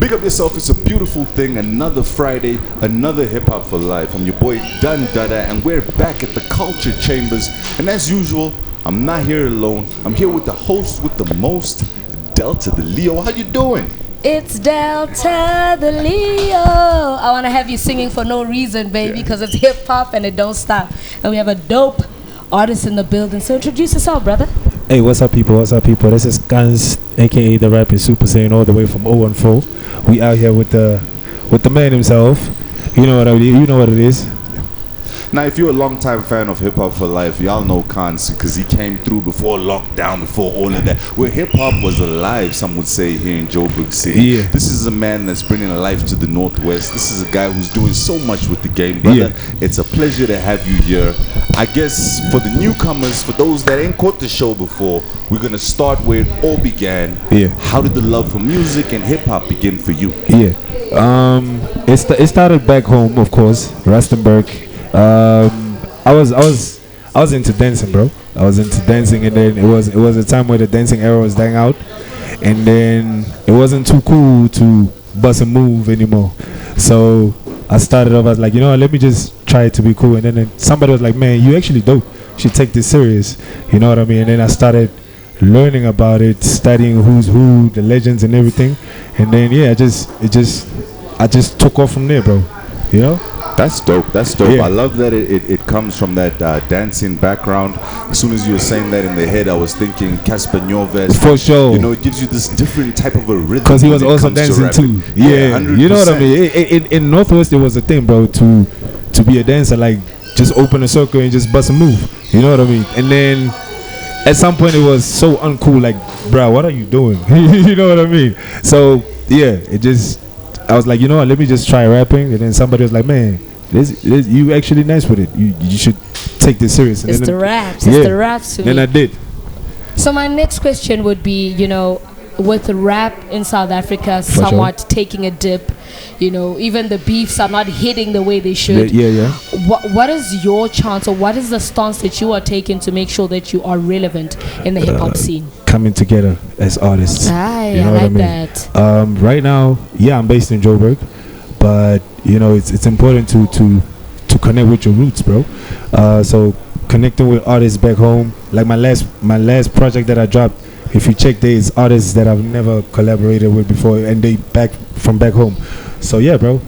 Big up yourself, it's a beautiful thing. Another Friday, another Hip Hop for Life. I'm your boy Dada, and we're back at the Culture Chambers. And as usual, I'm not here alone. I'm here with the host with the most, Delta the Leo. How you doing? It's Delta the Leo. I want to have you singing for no reason, baby, because it's hip hop and it don't stop. And we have a dope artist in the building. So introduce yourself, brother. Hey, what's up, people? What's up, people? This is Guns, aka the rapping Super Saiyan, all the way from 014. We out here with the man himself. You know what it is. Now, if you're a long-time fan of Hip Hop for Life, y'all know Kans because he came through before lockdown, before all of that. Where hip hop was alive, some would say, here in Joburg City. Yeah. This is a man that's bringing life to the Northwest. This is a guy who's doing so much with the game, brother. Yeah. It's a pleasure to have you here. I guess for the newcomers, for those that ain't caught the show before, we're gonna start where it all began. Yeah. How did the love for music and hip hop begin for you? Yeah. It started back home, of course, Rustenburg. I was into dancing, bro. I was into dancing, and then it was a time where the dancing era was dying out, and then it wasn't too cool to bust a move anymore. So I started off as like, let me just try to be cool, and then somebody was like, man, you actually dope. You should take this serious. You know what I mean? And then I started learning about it, studying who's who, the legends and everything, and then I just took off from there, bro. You know? That's dope. That's dope. Yeah. I love that it comes from that dancing background. As soon as you were saying that in the head, I was thinking Casper Nyovest. For sure. It gives you this different type of a rhythm. Because he was also dancing too. Yeah, 100%. You know what I mean? In Northwest, it was a thing, bro, to be a dancer, like just open a circle and just bust a move. You know what I mean? And then at some point, it was so uncool, like, bro, what are you doing? You know what I mean? So, yeah, I was like, you know what, let me just try rapping. And then somebody was like, man, you actually nice with it. You should take this serious. And it's the raps. It's the raps to me. And I did. So my next question would be, with rap in South Africa somewhat taking a dip, even the beefs are not hitting the way they should. Yeah. What is your chance, or what is the stance that you are taking to make sure that you are relevant in the hip-hop scene? Coming together as artists. I like that. Right now, I'm based in Joburg, but it's important to connect with your roots, bro. So connecting with artists back home, like my last project that I dropped, if you check, there's artists that I've never collaborated with before, and they back home. So yeah, bro,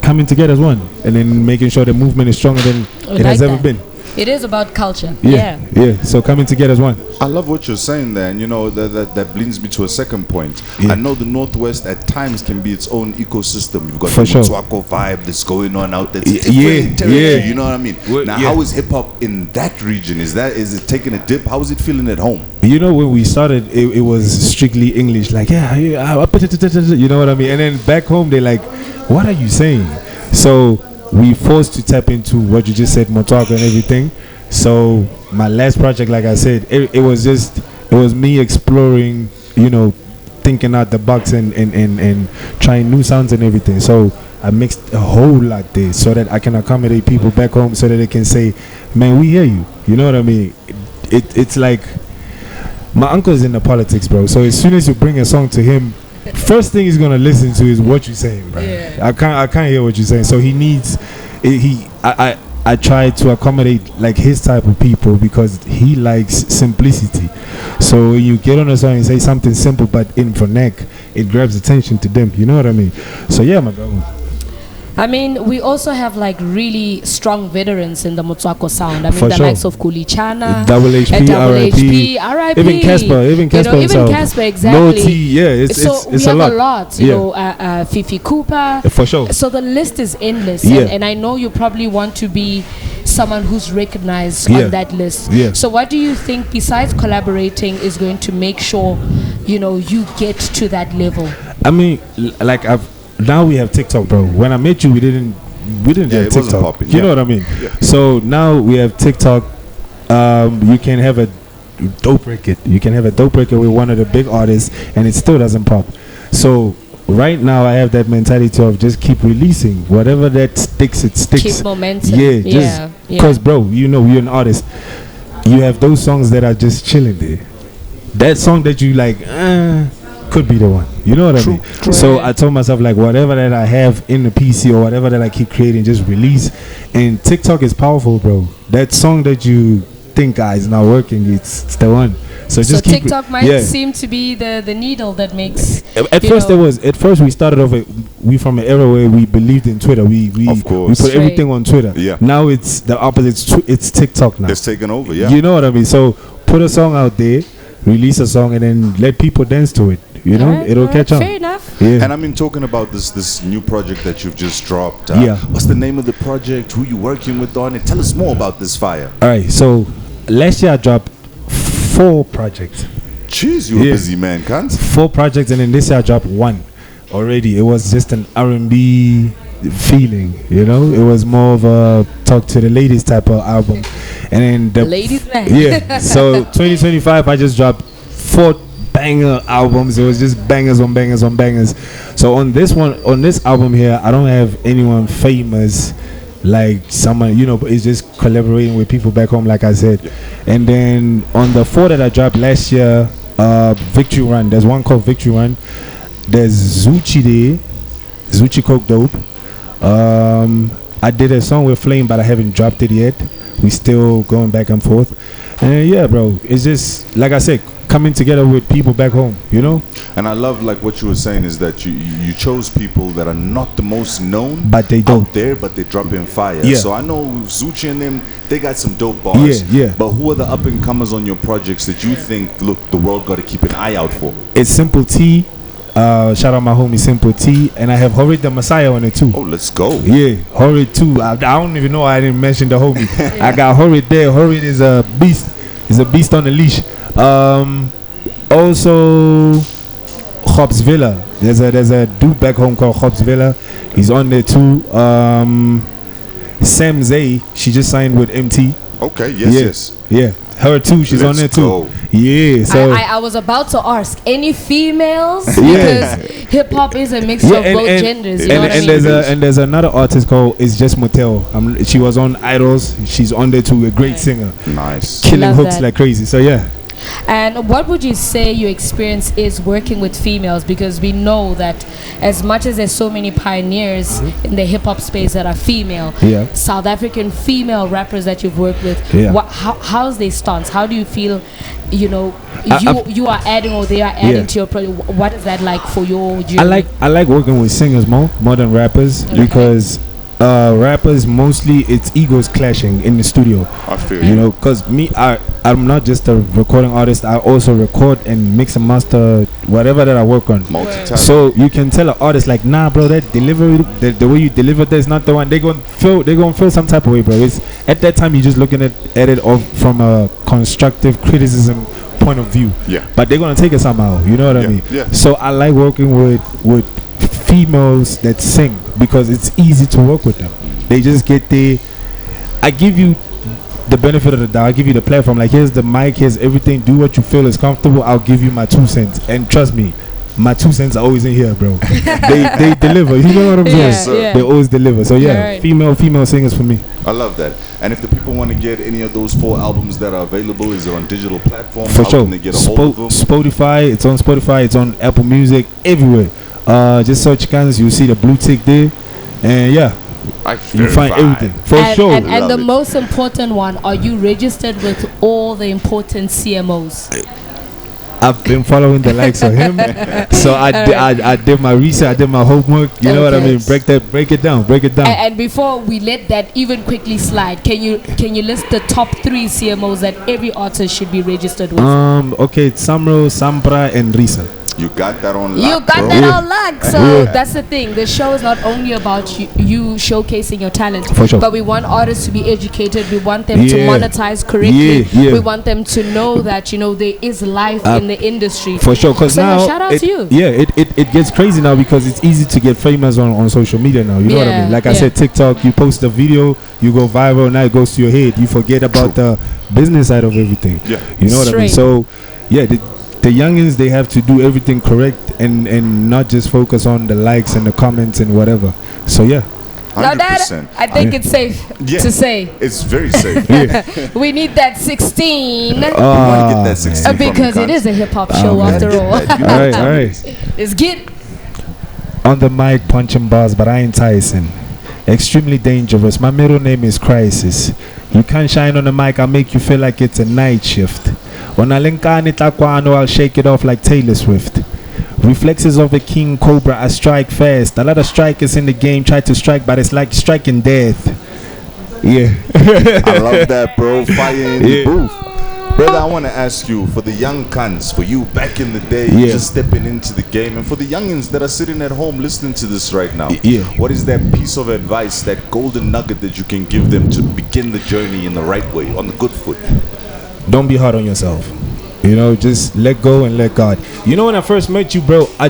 coming together as one, and then making sure the movement is stronger than it has ever been. It is about culture. Yeah. So coming together as one. I love what you're saying there, and that brings me to a second point. I know the Northwest at times can be its own ecosystem. You've got the Motswako vibe that's going on out there. It's different territory, you know what I mean? How is hip hop in that region? Is it taking a dip? How is it feeling at home? When we started, it was strictly English, like you know what I mean? And then back home, they're like, what are you saying? So we forced to tap into what you just said, Motswako and everything. So my last project, like I said, it was me exploring, thinking out the box and trying new sounds and everything. So I mixed a whole lot there so that I can accommodate people back home, so that they can say, man, we hear you. You know what I mean? It's like, my uncle is in the politics, bro. So as soon as you bring a song to him, first thing he's gonna listen to is what you're saying, bro. Yeah. I can't hear what you're saying. So he needs I try to accommodate like his type of people, because he likes simplicity. So when you get on a song and say something simple but in vernac, it grabs attention to them. You know what I mean? So yeah, my brother. I mean, we also have like really strong veterans in the Motswako sound. I mean, the likes of Kulichana, Double HP, RIP, even Casper, even Casper, exactly. No T, it's we have a lot. Fifi Cooper, for sure. So the list is endless, and I know you probably want to be someone who's recognized on that list. Yeah. So what do you think, besides collaborating, is going to make sure you get to that level? I mean, like now we have TikTok, bro. When I met you, we didn't have TikTok. You know what I mean? Yeah. So now we have TikTok. You can have a dope record. You can have a dope record with one of the big artists, and it still doesn't pop. So right now, I have that mentality of just keep releasing whatever that sticks. It sticks. Keep momentum. Yeah, because bro, you're an artist. You have those songs that are just chilling there. That song that you like, could be the one. You know what I mean? True. So I told myself, like, whatever that I have in the PC or whatever that I keep creating, just release. And TikTok is powerful, bro. That song that you think is not working, it's the one. So just keep TikTok might seem to be the needle that makes. At first we started off. We from an era where we believed in Twitter. We put everything on Twitter. Yeah. Now it's the opposite. It's TikTok now. It's taken over. Yeah. You know what I mean? So put a song out there, release a song, and then let people dance to it. You know, it'll catch on. Fair enough. Yeah. And I mean, talking about this new project that you've just dropped. What's the name of the project? Who you working with on it? Tell us more about this fire. All right. So last year I dropped 4 projects. Jeez, you're a busy man, can't? 4 projects, and then this year I dropped 1 already. It was just an R&B feeling, you know. It was more of a talk to the ladies type of album. And then the ladies man. Yeah. So 2025 I just dropped 4 banger albums. It was just bangers on bangers on bangers. So on this album here, I don't have anyone famous like someone, you know, it's just collaborating with people back home, like I said. And then on the 4 that I dropped last year, Victory Run, there's one called Victory Run. There's Zuchi Coke Dope. I did a song with Flame, but I haven't dropped it yet. We still going back and forth. And yeah, bro, it's just like I said, coming together with people back home, you know. And I love, like, what you were saying is that you chose people that are not the most known, but they dope out there, but they drop in fire. Yeah. So I know Zuchi and them, they got some dope bars. Yeah. But who are the up and comers on your projects that you think, look, the world got to keep an eye out for? It's Simple T. Shout out my homie Simple T, and I have Horrid the Messiah on it too. Oh, let's go. Yeah, Horrid too. I don't even know why I didn't mention the homie. I got Horrid there. Horrid is a beast. He's a beast on the leash. Also Hobbs Villa. There's a dude back home called Hobbs Villa. He's on there too. Sam Zay, she just signed with MT. Okay, yes. Yeah. Her too, she's on there too. Go. Yeah, so I was about to ask any females because hip hop is a mixture of both genders. You know what I mean? There's another artist called It's Just Motel. She was on Idols. She's on there too, a great singer. Nice. Killing hooks like crazy. So yeah. And what would you say your experience is working with females? Because we know that as much as there's so many pioneers in the hip hop space that are female, South African female rappers that you've worked with, how's their stance? How do you feel, you know, you are adding or they are adding to your project? What is that like for your journey? I like working with singers more than rappers because rappers mostly it's egos clashing in the studio. I feel you know, because I'm not just a recording artist. I also record and mix and master whatever that I work on. So you can tell an artist like, nah, bro, that delivery, the way you deliver that is not the one. They're gonna feel some type of way, bro. It's at that time you're just looking at it from a constructive criticism point of view. Yeah. But they're gonna take it somehow. You know what I mean? Yeah. So I like working with females that sing because it's easy to work with them. They just get I give you the benefit of the doubt. I give you the platform. Like, here's the mic, here's everything. Do what you feel is comfortable. I'll give you my 2 cents. And trust me, my 2 cents are always in here, bro. they deliver. You know what I'm saying? Yeah. They always deliver. So yeah, female singers for me. I love that. And if the people want to get any of those 4 albums that are available, is it on digital platforms? For sure. Can they get a hold of them? Spotify. It's on Spotify. It's on Apple Music. Everywhere. Just search Kansas. You'll see the blue tick there. And yeah. You find everything for sure. And the most important one, are you registered with all the important CMOs? I've been following the likes of him, so I did my research, I did my homework. You know what I mean? Break it down. And before we let that even quickly slide, can you list the top 3 CMOs that every artist should be registered with? Okay, Samro, Sampra, and Risa. You got that on lock. You got that on lock. So that's the thing. The show is not only about you showcasing your talent, but we want artists to be educated. We want them to monetize correctly. We want them to know that, you know, there is life in the industry. For sure. Because now, shout out to you. Yeah, it gets crazy now because it's easy to get famous on social media now. You know what I mean? Like I said, TikTok, you post a video, you go viral, now it goes to your head. You forget about the business side of everything. Yeah. You know what I mean? So, yeah, the youngins, they have to do everything correct and not just focus on the likes and the comments and whatever. So yeah. Now that I think it's safe to say. It's very safe. We need that 16. We want to get that 16 because it is a hip hop show after all. All right. Let's get it. On the mic, punching bars, but I ain't Tyson. Extremely dangerous. My middle name is Crisis. You can't shine on the mic, I'll make you feel like it's a night shift. When I link on it, I'll shake it off like Taylor Swift. Reflexes of a king cobra, I strike fast. A lot of strikers in the game try to strike, but it's like striking death. Yeah. I love that, bro. Fire in the booth. Brother, I want to ask you, for the young cunts, for you back in the day, just stepping into the game, and for the youngins that are sitting at home listening to this right now, what is that piece of advice, that golden nugget that you can give them to begin the journey in the right way, on the good foot? Don't be hard on yourself. You know, just let go and let God. You know, when I first met you, bro, I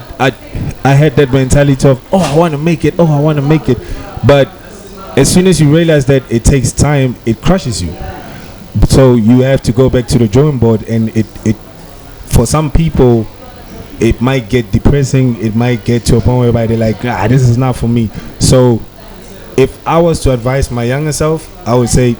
had that mentality of, oh, I want to make it. Oh, I want to make it. But as soon as you realize that it takes time, it crushes you. So you have to go back to the drawing board, and it for some people it might get depressing. It might get to a point where they're like, this is not for me. So if I was to advise my younger self, I would say,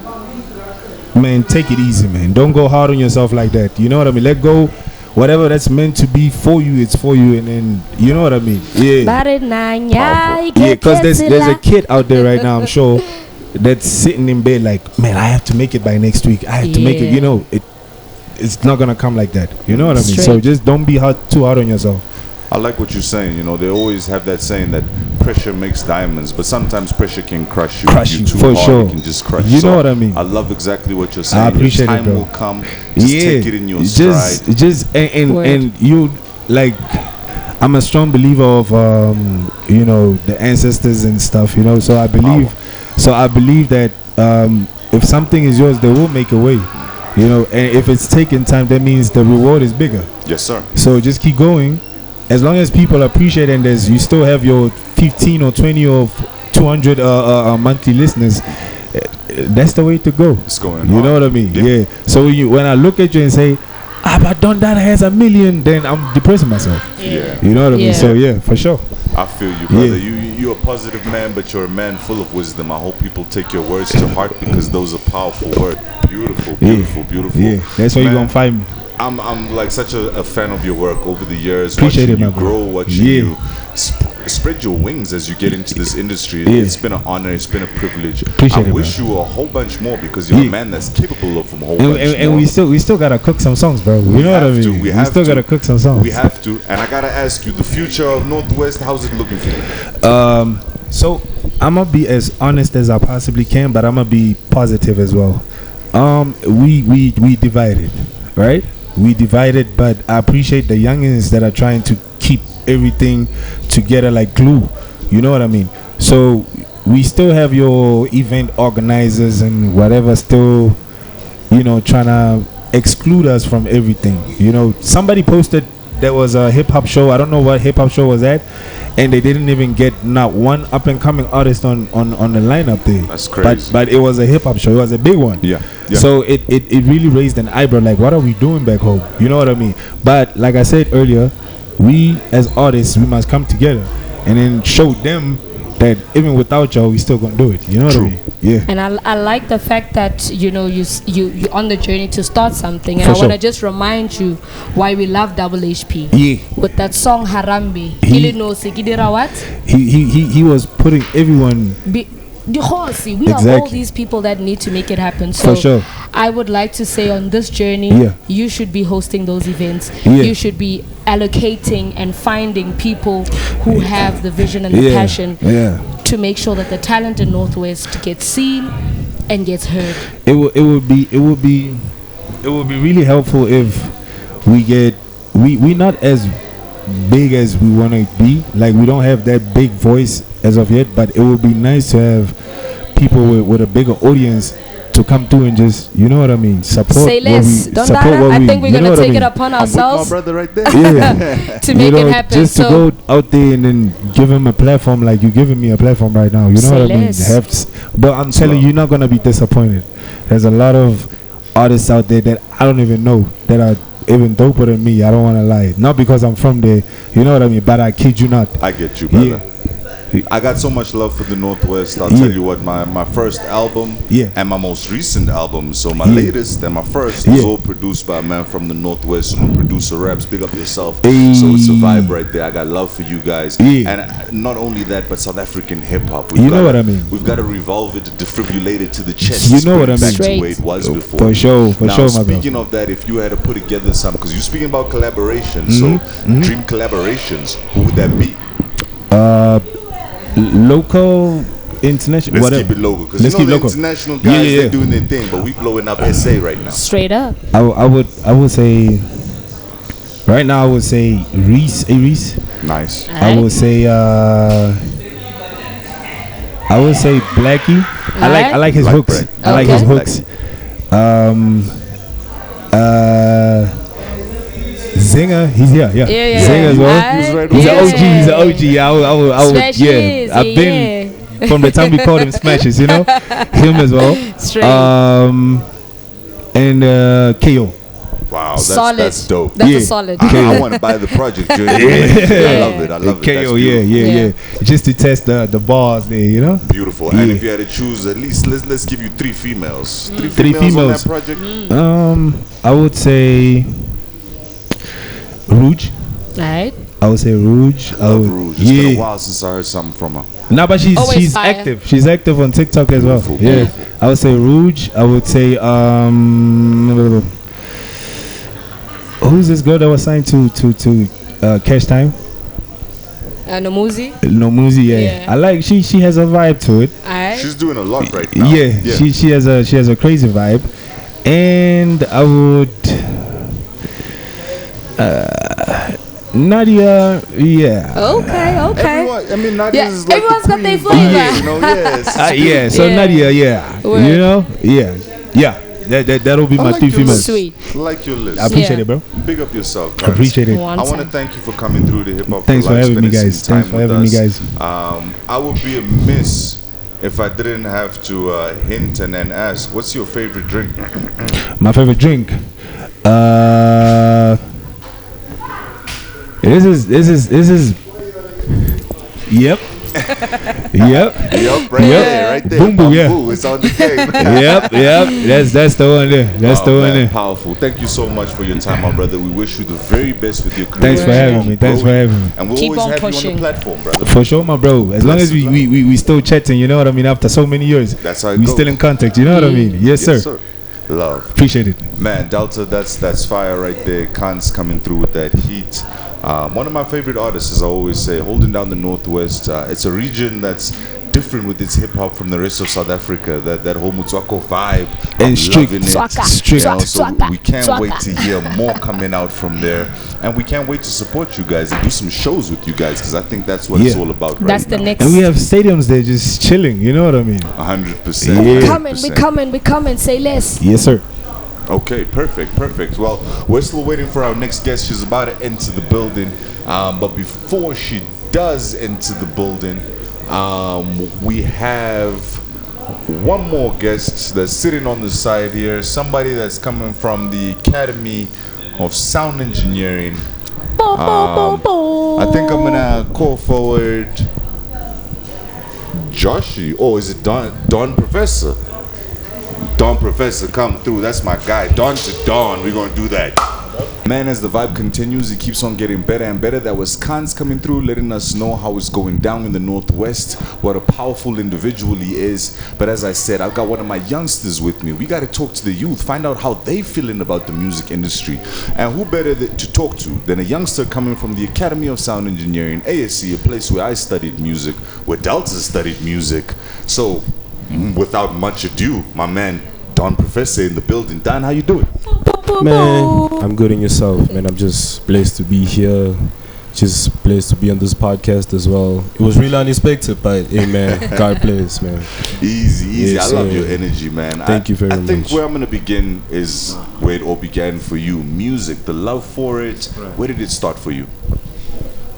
man, take it easy, man. Don't go hard on yourself like that. You know what I mean? Let go. Whatever that's meant to be for you, it's for you. And then, you know what I mean? Yeah, because there's a kid out there right now, I'm sure, that's sitting in bed like, man, I have to make it by next week. I have to make it. You know, it's not gonna come like that. You know what I mean? So just don't be too hard on yourself. I like what you're saying. You know, they always have that saying that pressure makes diamonds, but sometimes pressure can crush you. Crush you, too for hard, sure. It can just crush. You know what I mean? I love exactly what you're saying. I appreciate time it, bro. will come. Just take it in your stride. And you, like, I'm a strong believer of you know, the ancestors and stuff. You know, so I believe that if something is yours, they will make a way. You know, and if it's taking time, that means the reward is bigger. Yes, sir. So just keep going. As long as people appreciate, and you still have your 15 or 20 or 200 monthly listeners, that's the way to go. It's going. You know what I mean? Yeah. So when I look at you and say, but Dada has 1 million, then I'm depressing myself. Yeah. You know what I mean? So yeah, for sure. I feel you, brother. You're a positive man, but you're a man full of wisdom. I hope people take your words to heart, because those are powerful words. Beautiful, beautiful, beautiful. Yeah, that's where you're gonna find me. I'm like such a fan of your work over the years. Appreciate watching it, you grow, watching you spread your wings as you get into this industry. It's been an honor. It's been a privilege. I wish you a whole bunch more, because you're a man that's capable of a whole bunch more. And we still gotta cook some songs, bro. You know what I mean? We still gotta cook some songs. We have to. And I gotta ask you, the future of Northwest, how's it looking for you? So I'm gonna be as honest as I possibly can, but I'm gonna be positive as well. We divided, right? We divided, but I appreciate the youngins that are trying to keep everything together like glue. You know what I mean? So we still have your event organizers and whatever still, you know, trying to exclude us from everything. You know, somebody posted there was a hip hop show. I don't know what hip hop show was that, and they didn't even get not one up and coming artist on the lineup there. That's crazy. But it was a hip hop show. It was a big one. Yeah. So it really raised an eyebrow. Like, what are we doing back home? You know what I mean? But like I said earlier, we as artists, we must come together and then show them that even without y'all, we still gonna do it. You know what I mean? Yeah. And I like the fact that, you know, you're on the journey to start something, and I want to just remind you why we love Double HP. Yeah. With that song Harambe. He was putting everyone. We are all these people that need to make it happen. So for sure. I would like to say, on this journey, you should be hosting those events. You should be allocating and finding people who have the vision and the passion to make sure that the talent in Northwest gets seen and gets heard. It would be really helpful if we not as big as we want to be. Like, we don't have that big voice as of yet, but it would be nice to have people with a bigger audience to come through and just, you know what I mean, support. Say less. I think we're gonna take it upon ourselves. My brother right there. To make it happen. Just to go out there and then give him a platform, like you're giving me a platform right now. You know what I mean? But I'm telling you, you're not gonna be disappointed. There's a lot of artists out there that I don't even know that are even doper than me. I don't want to lie. Not because I'm from there, you know what I mean, but I kid you not. I get you, brother. I got so much love for the Northwest. I'll tell you what, my first album and my most recent album, so my latest and my first was all produced by a man from the Northwest. Producer raps, big up yourself. So it's a vibe right there. I got love for you guys. And not only that, but South African hip-hop. You know what I mean? We've got to revolve it, defibrillate it to the chest. You know what I mean? Back to where it was before. For sure, my bro. Speaking of that, if you had to put together some, because you're speaking about collaborations, so dream collaborations, who would that be? Local, international, let's whatever. Keep it local, because you know the international guys, they're doing their thing, but we blowing up SA right now. Straight up. I would say, right now I would say Reese. Nice. I would say Blackie. I like his hooks. I like his hooks. Zinger, he's here, Zinger as well. He's an OG. He's an OG. I would, I've been from the time we called him Smashes, you know, him as well. Straight. And KO. Wow, that's dope. That's a solid. I want to buy the project. I love it. KO, yeah. Just to test the bars there, you know. Beautiful. And if you had to choose, at least let's give you 3 females. Three females on that project. I would say Rouge. Right. I would say Rouge. Rouge. It's been a while since I heard something from her. No, but she's active. She's active on TikTok as well. Beautiful. I would say Rouge. I would say who's this girl that was signed to Cash Time? Nomuzi, yeah. I like she has a vibe to it. She's doing a lot right now. Yeah. She has a crazy vibe, and I would Nadia, Okay. Everyone, Nadia is like everyone's got their flavor. So Nadia, you know, that'll be my 3 females. Sweet. Like your list. I appreciate it, bro. Big up yourself, guys. I appreciate it. I want to thank you for coming through the Hip Hop. Thanks for having me, guys. I would be amiss if I didn't have to hint and then ask, what's your favorite drink? My favorite drink. This is. Yep. Right there. Boom, yeah. It's on the game. Yep. That's the one there. That's the one there. Powerful. Thank you so much for your time, my brother. We wish you the very best with your career. Thanks for having me. And we'll always have you on the platform, brother. For sure, my bro. As long as we still chatting, you know what I mean. After so many years, that's how it we goes. Still in contact. You know what I mean. Yes, sir. Love. Appreciate it, man. Delta, that's fire right there. Khan's coming through with that heat. One of my favorite artists, as I always say, holding down the Northwest. It's a region that's different with its hip hop from the rest of South Africa. That whole Motswako vibe, and strict. So we can't wait to hear more coming out from there, and we can't wait to support you guys and do some shows with you guys, because I think that's what it's all about. That's the next. And we have stadiums there just chilling. You know what I mean? 100%. We coming. Say less. Yes, sir. Okay, perfect. Well, we're still waiting for our next guest. She's about to enter the building, but before she does enter the building, we have one more guest that's sitting on the side here. Somebody that's coming from the Academy of Sound Engineering. I think I'm gonna call forward Joshi. Oh, is it Don Professor? Don Professor, come through. That's my guy. Dawn to dawn. We're gonna do that. Man, as the vibe continues, it keeps on getting better and better. That was Khan's coming through, letting us know how it's going down in the Northwest, what a powerful individual he is. But as I said, I've got one of my youngsters with me. We got to talk to the youth, find out how they feeling about the music industry. And who better to talk to than a youngster coming from the Academy of Sound Engineering, ASC, a place where I studied music, where Delta studied music. So, without much ado, my man, Don Professor in the building. Don, how you doing? Man, I'm good in yourself, man. I'm just blessed to be here. Just blessed to be on this podcast as well. It was really unexpected, but hey, man, God bless, man. Easy. Yes, I love your energy, man. Thank you very much. I think where I'm going to begin is where it all began for you. Music, the love for it. Where did it start for you?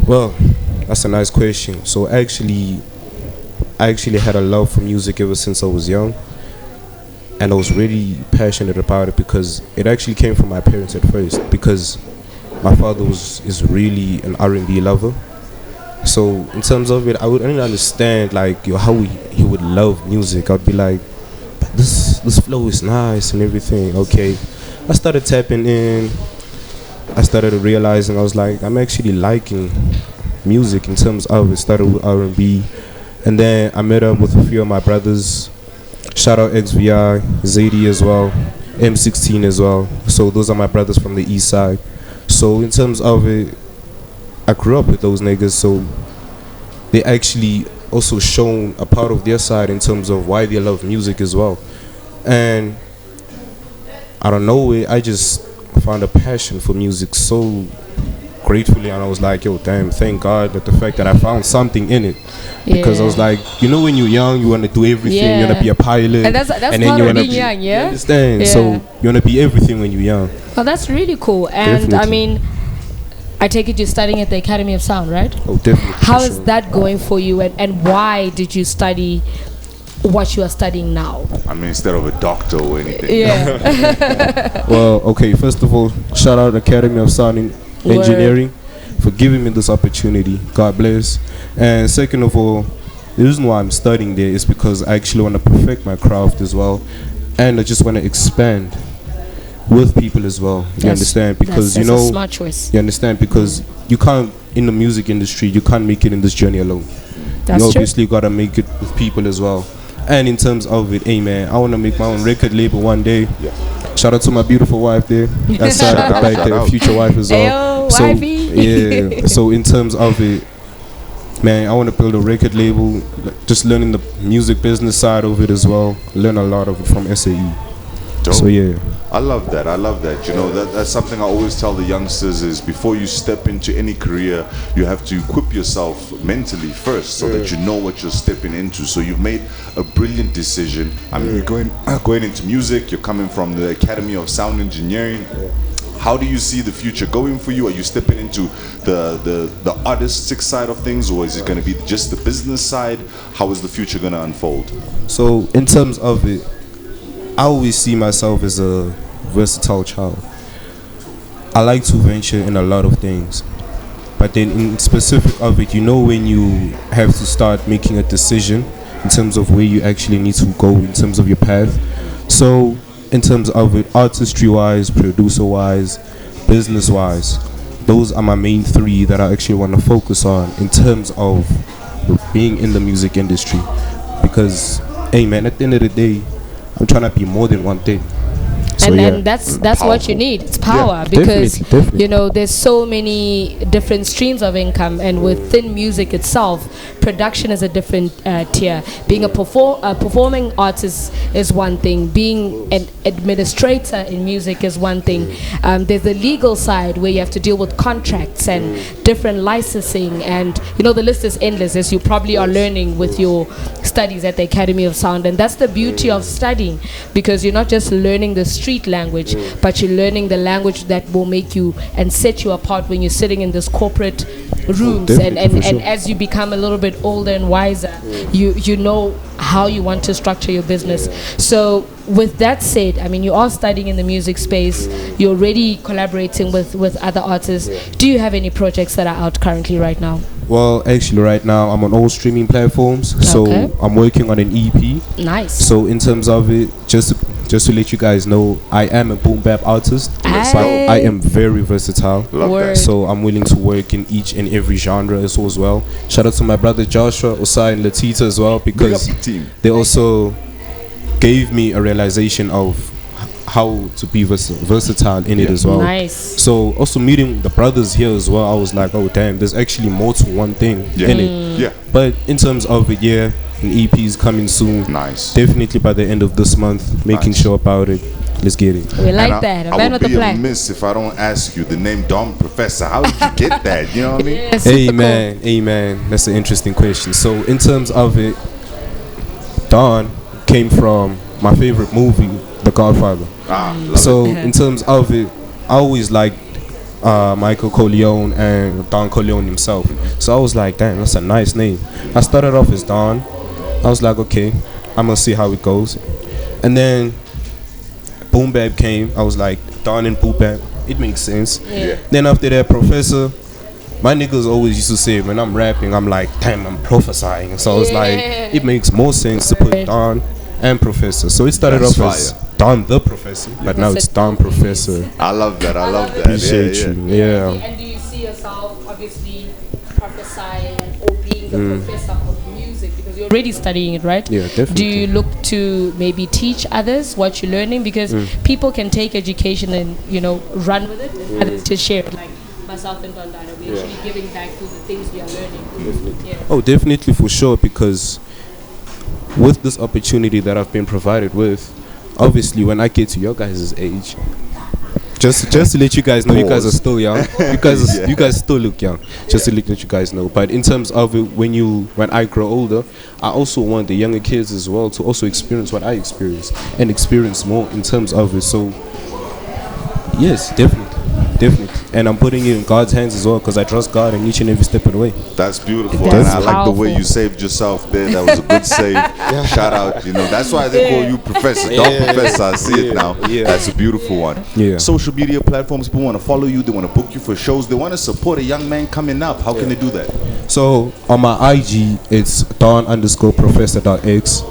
Well, that's a nice question. So I actually had a love for music ever since I was young. And I was really passionate about it because it actually came from my parents at first, because my father is really an R&B lover. So in terms of it, I didn't understand like how he would love music. I'd be like, but this flow is nice and everything. Okay, I started tapping in. I started realizing I was like, I'm actually liking music in terms of it. Started with R&B, and then I met up with a few of my brothers. Shout out XVI, Zadie as well, M16 as well. So those are my brothers from the east side. So in terms of it, I grew up with those niggas, so they actually also shown a part of their side in terms of why they love music as well. And I don't know, I just found a passion for music so gratefully, and I was like, yo, damn, thank God that the fact that I found something in it. Because I was like, you know, when you're young, you want to do everything. You want to be a pilot, and that's and then you want to be young, yeah. You understand? So you want to be everything when you're young. Oh, that's really cool. And definitely. I mean, I take it you're studying at the Academy of Sound, right? Oh, definitely. How is that going for you, and why did you study what you are studying now? I mean, instead of a doctor or anything. Yeah. Well, okay, first of all, shout out Academy of Sound Engineering for giving me this opportunity. God bless. And second of all, the reason why I'm studying there is because I actually want to perfect my craft as well, and I just want to expand with people as well. You understand? Because that's a smart choice. You understand? Because you can't, in the music industry, you can't make it in this journey alone. That's you obviously gotta make it with people as well. And in terms of it, hey man, I wanna make my own record label one day. Yeah. Shout out to my beautiful wife there. That's back there, future wife as well. Ayo, so wifey. Yeah. So in terms of it, man, I wanna build a record label. Just learning the music business side of it as well. Learn a lot of it from SAE. Dope. So yeah. I love that. I love that. You know, that's something I always tell the youngsters is before you step into any career, you have to equip yourself mentally first so that you know what you're stepping into. So you've made a brilliant decision. I mean, you're going into music. You're coming from the Academy of Sound Engineering. How do you see the future going for you? Are you stepping into the artistic side of things, or is it going to be just the business side? How is the future going to unfold? So in terms of it, I always see myself as a versatile child. I like to venture in a lot of things, but then in specific of it, you know, when you have to start making a decision in terms of where you actually need to go in terms of your path. So in terms of it, artistry wise, producer wise, business wise, those are my main three that I actually want to focus on in terms of being in the music industry. Because hey man, at the end of the day, I'm trying to be more than one thing. So and that's what you need. It's power, because definitely. you know, there's so many different streams of income, and within music itself, production is a different tier. Being a performing artist is one thing. Being an administrator in music is one thing. There's the legal side where you have to deal with contracts and different licensing, and you know, the list is endless, as you probably are learning with your studies at the Academy of Sound. And that's the beauty of studying, because you're not just learning the street language, but you're learning the language that will make you and set you apart when you're sitting in this corporate rooms. And as you become a little bit older and wiser, you know how you want to structure your business. So with that said, I mean, you are studying in the music space, you're already collaborating with other artists. Do you have any projects that are out currently right now? Well, actually right now I'm on all streaming platforms. So I'm working on an EP. Nice. So in terms of it, just to let you guys know, I am a boom bap artist, but I am very versatile. Love that. So I'm willing to work in each and every genre as well. Shout out to my brother Joshua, Osai, and Latita as well, because they also gave me a realization of how to be versatile in it as well. Nice. So also meeting the brothers here as well, I was like, oh damn, there's actually more to one thing in it. Yeah. But in terms of it, an EP is coming soon. Nice. Definitely by the end of this month, making sure about it. Let's get it. We like that. I would be remiss if I don't ask you the name Don Professor. How did you get that? You know what I mean? Hey man, that's an interesting question. So in terms of it, Don came from my favorite movie, The Godfather. So in terms of it, I always liked Michael Corleone and Don Corleone himself. So I was like, damn, that's a nice name. I started off as Don. I was like, okay, I'm gonna see how it goes. And then Boom Bap came. I was like, Don and Boom Bap, it makes sense. Then after that, Professor, my niggas always used to say when I'm rapping, I'm like, damn, I'm prophesying. So I was like, it makes more sense to put Don and Professor. So it started off as Don the Professor, but now it's Don Professor. I love that. I love that. Appreciate you. Yeah. And do you see yourself obviously prophesying or being the professor of music, because you're already studying it, right? Yeah, definitely. Do you look to maybe teach others what you're learning? Because people can take education and, you know, run with it, and others to share it. Like myself and Dada, we're actually giving back to the things we are learning. Definitely. Yeah. Oh, definitely, for sure, because with this opportunity that I've been provided with, obviously when I get to your guys' age, just to let you guys know, you guys are still young. You guys still look young. Just to let you guys know. But in terms of it, when I grow older, I also want the younger kids as well to also experience what I experienced and experience more in terms of it. So yes, definitely. And I'm putting it in God's hands as well, because I trust God in each and every step of the way. That's beautiful. And I like the way you saved yourself there. That was a good save. Shout out. You know, that's why they call you Professor. Don't Professor. I see it now. That's a beautiful one. Social media platforms, people want to follow you. They want to book you for shows. They want to support a young man coming up. How can they do that? So on my IG, it's Don_Professor.x.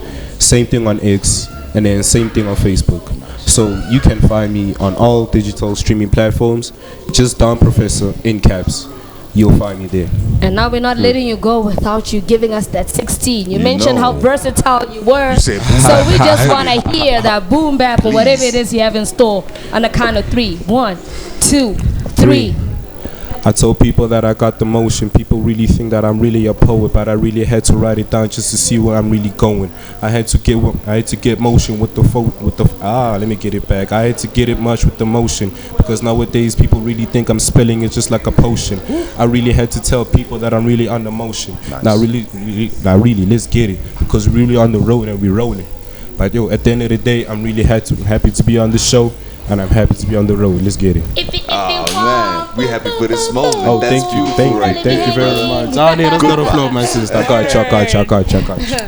Same thing on X. And then same thing on Facebook. So you can find me on all digital streaming platforms. Just Don Professor in caps. You'll find me there. And now we're not letting you go without you giving us that 16. You mentioned how versatile you were. So we just want to hear that boom bap or whatever it is you have in store on the count of 3. 1, 2, 3. I told people that I got the motion. People really think that I'm really a poet, but I really had to write it down just to see where I'm really going. I had to get motion with let me get it back. I had to get it much with the motion, because nowadays people really think I'm spelling it just like a potion. I really had to tell people that I'm really on the motion. Now really, let's get it, because we're really on the road and we're rolling. But yo, at the end of the day, I'm really happy to be on the show. And I'm happy to be on the road. Let's get it. Oh man, we happy for this moment. Oh, thank you very much. Let's go to the floor, my sister. Check.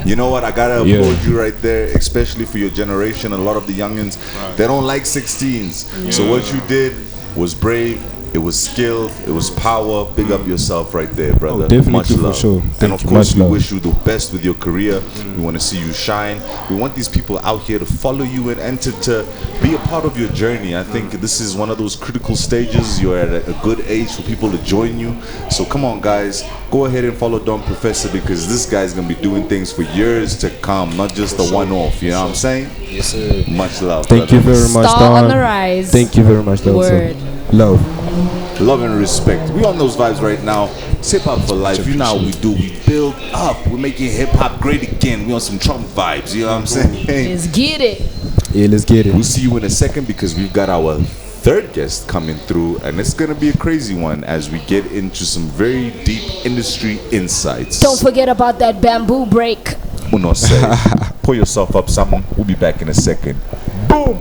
You know what? I gotta applaud you right there, especially for your generation. A lot of the youngins, they don't like 16s. So what you did was brave. It was skill, it was power. Big up yourself right there, brother. Oh, definitely, much love. For sure. And of course, we wish you the best with your career. We want to see you shine. We want these people out here to follow you and to be a part of your journey. I think this is one of those critical stages. You're at a good age for people to join you. So come on, guys, go ahead and follow Don Professor, because this guy's gonna be doing things for years to come, not just the one-off. You know what I'm saying? Yes, sir. Much love. Thank you very much, Don. Star on the rise. Thank you very much, Don. Word. Love and respect. We on those vibes right now. It's HIPHOP4LIFE. You know how we do. We build up. We're making hip hop great again. We on some Trump vibes. You know what I'm saying? Let's get it. Yeah, let's get it. We'll see you in a second, because we've got our third guest coming through, and it's gonna be a crazy one as we get into some very deep industry insights. Don't forget about that bamboo break. Uno say, pull yourself up, someone. We'll be back in a second. Boom.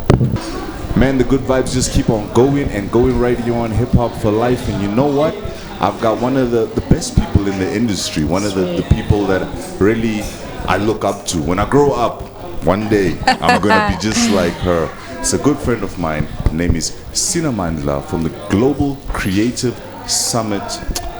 Man, the good vibes just keep on going and going right here on HIPHOP4LIFE. And you know what? I've got one of the best people in the industry. One of the people that really I look up to. When I grow up, one day, I'm going to be just like her. It's a good friend of mine. Her name is Sina Mandla from the Global Creative Summit.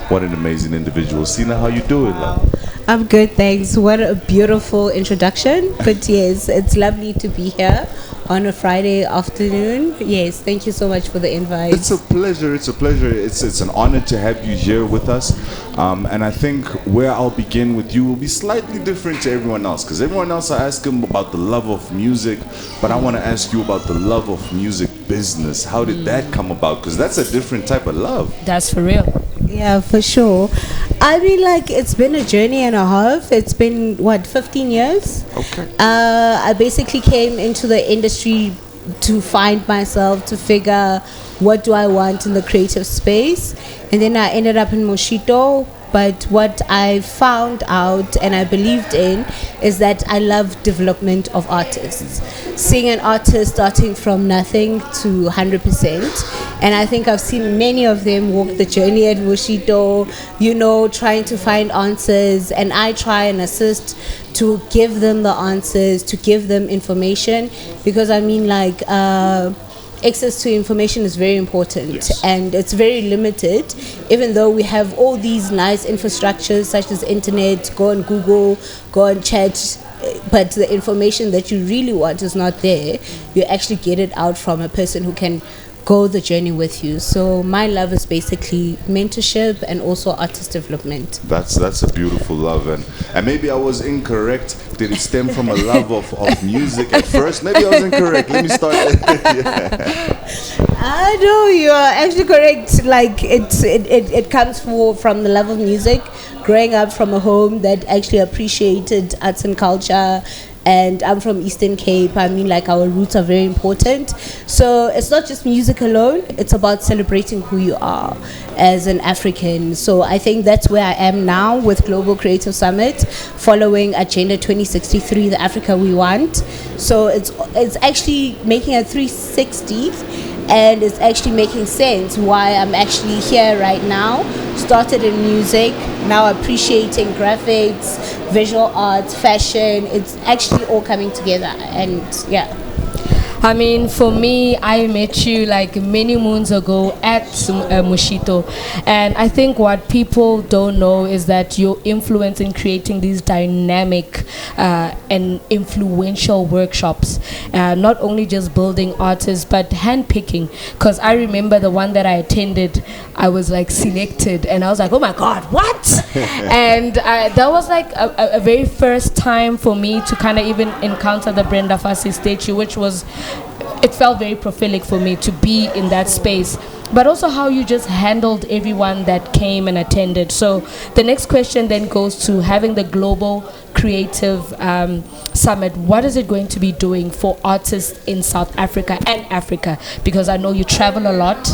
What an amazing individual. Sina, how you doing, love? I'm good, thanks. What a beautiful introduction. But yes, it's lovely to be here on a Friday afternoon. Yes, thank you so much for the invite. It's a pleasure. It's a pleasure. It's an honor to have you here with us. And I think where I'll begin with you will be slightly different to everyone else, because everyone else I ask them about the love of music, but I want to ask you about the love of music business. How did that come about? Because that's a different type of love. That's for real. Yeah, for sure. I mean, like, it's been a journey and a half. It's been, 15 years? Okay. I basically came into the industry to find myself, to figure what do I want in the creative space. And then I ended up in Moshito. But what I found out and I believed in is that I love development of artists. Seeing an artist starting from nothing to 100%. And I think I've seen many of them walk the journey at Moshito, trying to find answers. And I try and assist to give them the answers, to give them information. Because I mean, like, access to information is very important, Yes. and it's very limited, even though we have all these nice infrastructures such as internet, go on Google, go on chat, but the information that you really want is not there. You actually get it out from a person who can go the journey with you. So my love is basically mentorship and also artist development. That's a beautiful love, and maybe I was incorrect. Did it stem from a love of music at first? Maybe I was incorrect. Let me start. I know you are actually correct. Like it comes from the love of music, growing up from a home that actually appreciated arts and culture. And I'm from Eastern Cape. I mean, like, our roots are very important. So it's not just music alone. It's about celebrating who you are as an African. So I think that's where I am now with Global Creative Summit, following Agenda 2063, the Africa we want. So it's actually making a 360, and it's actually making sense why I'm actually here right now. Started in music, now appreciating graphics, visual arts, fashion. It's actually all coming together, and yeah. I mean, for me, I met you like many moons ago at Moshito, and I think what people don't know is that your influence in creating these dynamic and influential workshops, not only just building artists but handpicking. Because I remember the one that I attended, I was like selected, and I was like, oh my God, what? And that was like a very first time for me to kind of even encounter the Brenda Fassie statue, which was, it felt very prophetic for me to be in that space, but also how you just handled everyone that came and attended. So the next question then goes to having the Global Creative Summit. What is it going to be doing for artists in South Africa and Africa? Because I know you travel a lot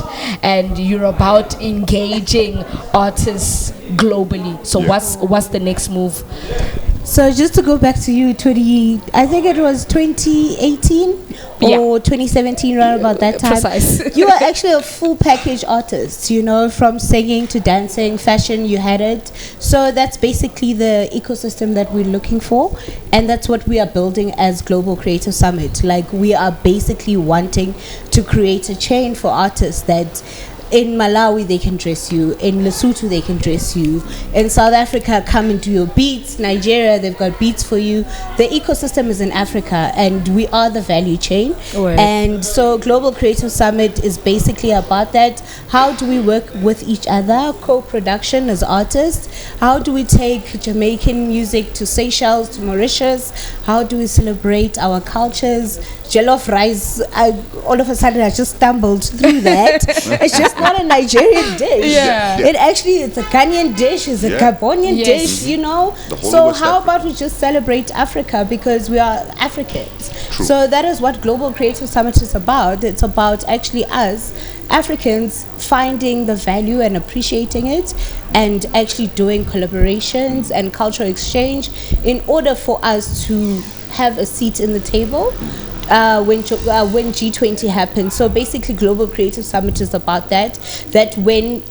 and you're about engaging artists globally. So Yeah. what's the next move? So just to go back to you, I think it was 2018 or 2017, right about that time. Precise. You were actually a full package artist, you know, from singing to dancing, fashion, you had it. So that's basically the ecosystem that we're looking for, and that's what we are building as Global Creative Summit. Like, we are basically wanting to create a chain for artists that in Malawi they can dress you, in Lesotho they can dress you, in South Africa come and do your beats, Nigeria they've got beats for you. The ecosystem is in Africa, and we are the value chain. Right. And so Global Creative Summit is basically about that. How do we work with each other, co-production as artists? How do we take Jamaican music to Seychelles, to Mauritius? How do we celebrate our cultures? Jollof rice, all of a sudden I just stumbled through that. It's just not a Nigerian dish. Yeah. It actually, it's a Ghanaian dish, it's a Gabonian Yes. dish, you know. The whole So West how Africa. about we just celebrate Africa, because we are Africans. True. So that is what Global Creative Summit is about. It's about actually us Africans finding the value and appreciating it, and actually doing collaborations and cultural exchange in order for us to have a seat in the table when G20 happens. So basically Global Creative Summit is about that when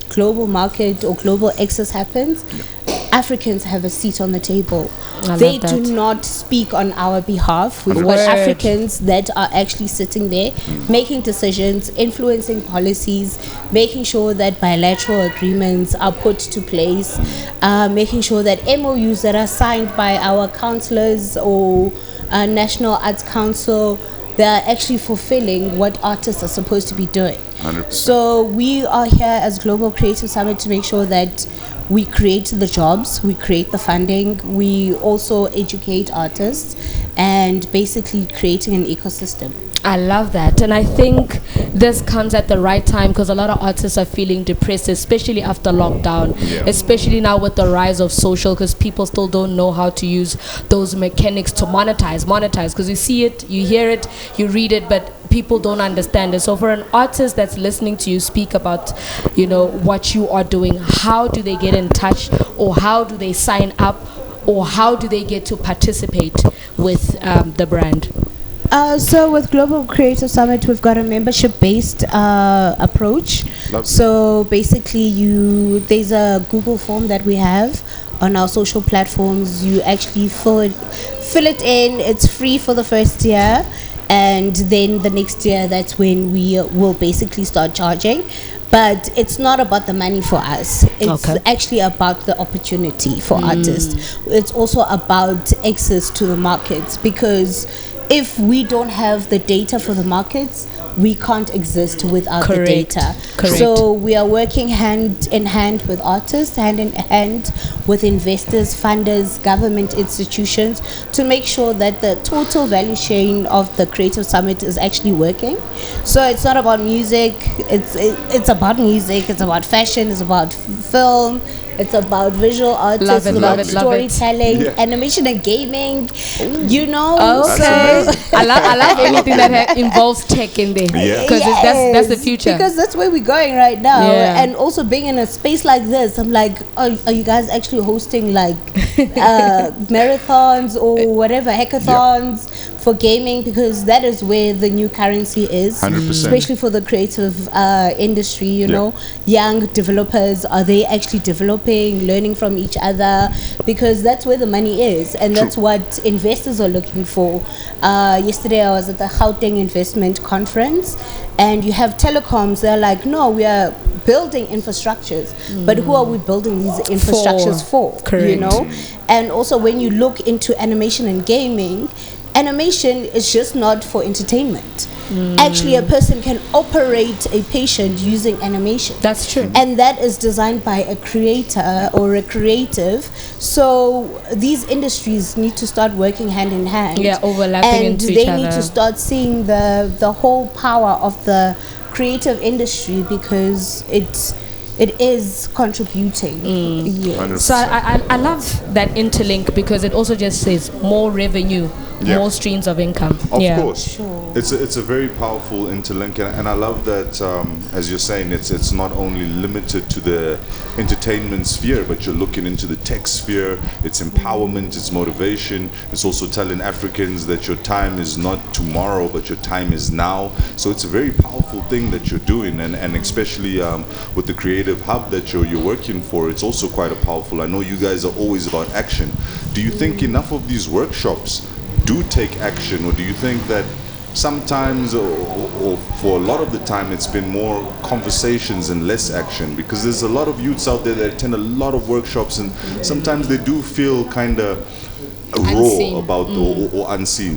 global market or global access happens, Africans have a seat on the table. They do not speak on our behalf. We've got Word. Africans that are actually sitting there making decisions, influencing policies, making sure that bilateral agreements are put to place, making sure that MOUs that are signed by our councillors or National Arts Council, they're actually fulfilling what artists are supposed to be doing. 100%. So we are here as Global Creative Summit to make sure that we create the jobs, we create the funding, we also educate artists, and basically creating an ecosystem. I love that, and I think this comes at the right time because a lot of artists are feeling depressed, especially after lockdown, especially now with the rise of social, because people still don't know how to use those mechanics to monetize, because you see it, you hear it, you read it, but people don't understand it. So for an artist that's listening to you speak about, you know, what you are doing, how do they get in touch, or how do they sign up, or how do they get to participate with the brand? So with Global Creative Summit, we've got a membership-based approach. So basically, there's a Google form that we have on our social platforms. You actually fill it in. It's free for the first year, and then the next year that's when we will basically start charging. But it's not about the money for us. It's actually about the opportunity for artists. It's also about access to the markets, because if we don't have the data for the markets, we can't exist without the data. So we are working hand in hand with artists, hand in hand with investors, funders, government institutions, to make sure that the total value chain of the Creative Summit is actually working. So it's not about music, it's about music, it's about fashion, it's about film, it's about visual arts, it's about storytelling, animation and gaming, you know. I love anything that involves tech in there, because that's the future, because that's where we're going right now. And also being in a space like this, I'm like, are you guys actually hosting like marathons or whatever, hackathons for gaming? Because that is where the new currency is, 100%. Especially for the creative industry, you know. Young developers, are they actually developing, learning from each other? Because that's where the money is, and that's what investors are looking for. Yesterday I was at the Gauteng Investment Conference, and you have telecoms, they're like, no, we are building infrastructures, but who are we building these infrastructures for? You know. And also when you look into animation and gaming, animation is just not for entertainment. Actually, a person can operate a patient using animation. That's true. And that is designed by a creator or a creative. So these industries need to start working hand in hand. Overlapping into each other. And they need to start seeing the whole power of the creative industry, because it is contributing. So I love that interlink, because it also just says more revenue, more streams of income. Of course. It's a very powerful interlink, and I love that, as you're saying, it's not only limited to the entertainment sphere, but you're looking into the tech sphere. It's empowerment, it's motivation. It's also telling Africans that your time is not tomorrow, but your time is now. So it's a very powerful thing that you're doing, and especially with the creative hub that you're working for, it's also quite a powerful. I know you guys are always about action. Do you think enough of these workshops do take action, or do you think that sometimes, or for a lot of the time, it's been more conversations and less action? Because there's a lot of youths out there that attend a lot of workshops, and sometimes they do feel kind of raw about or unseen.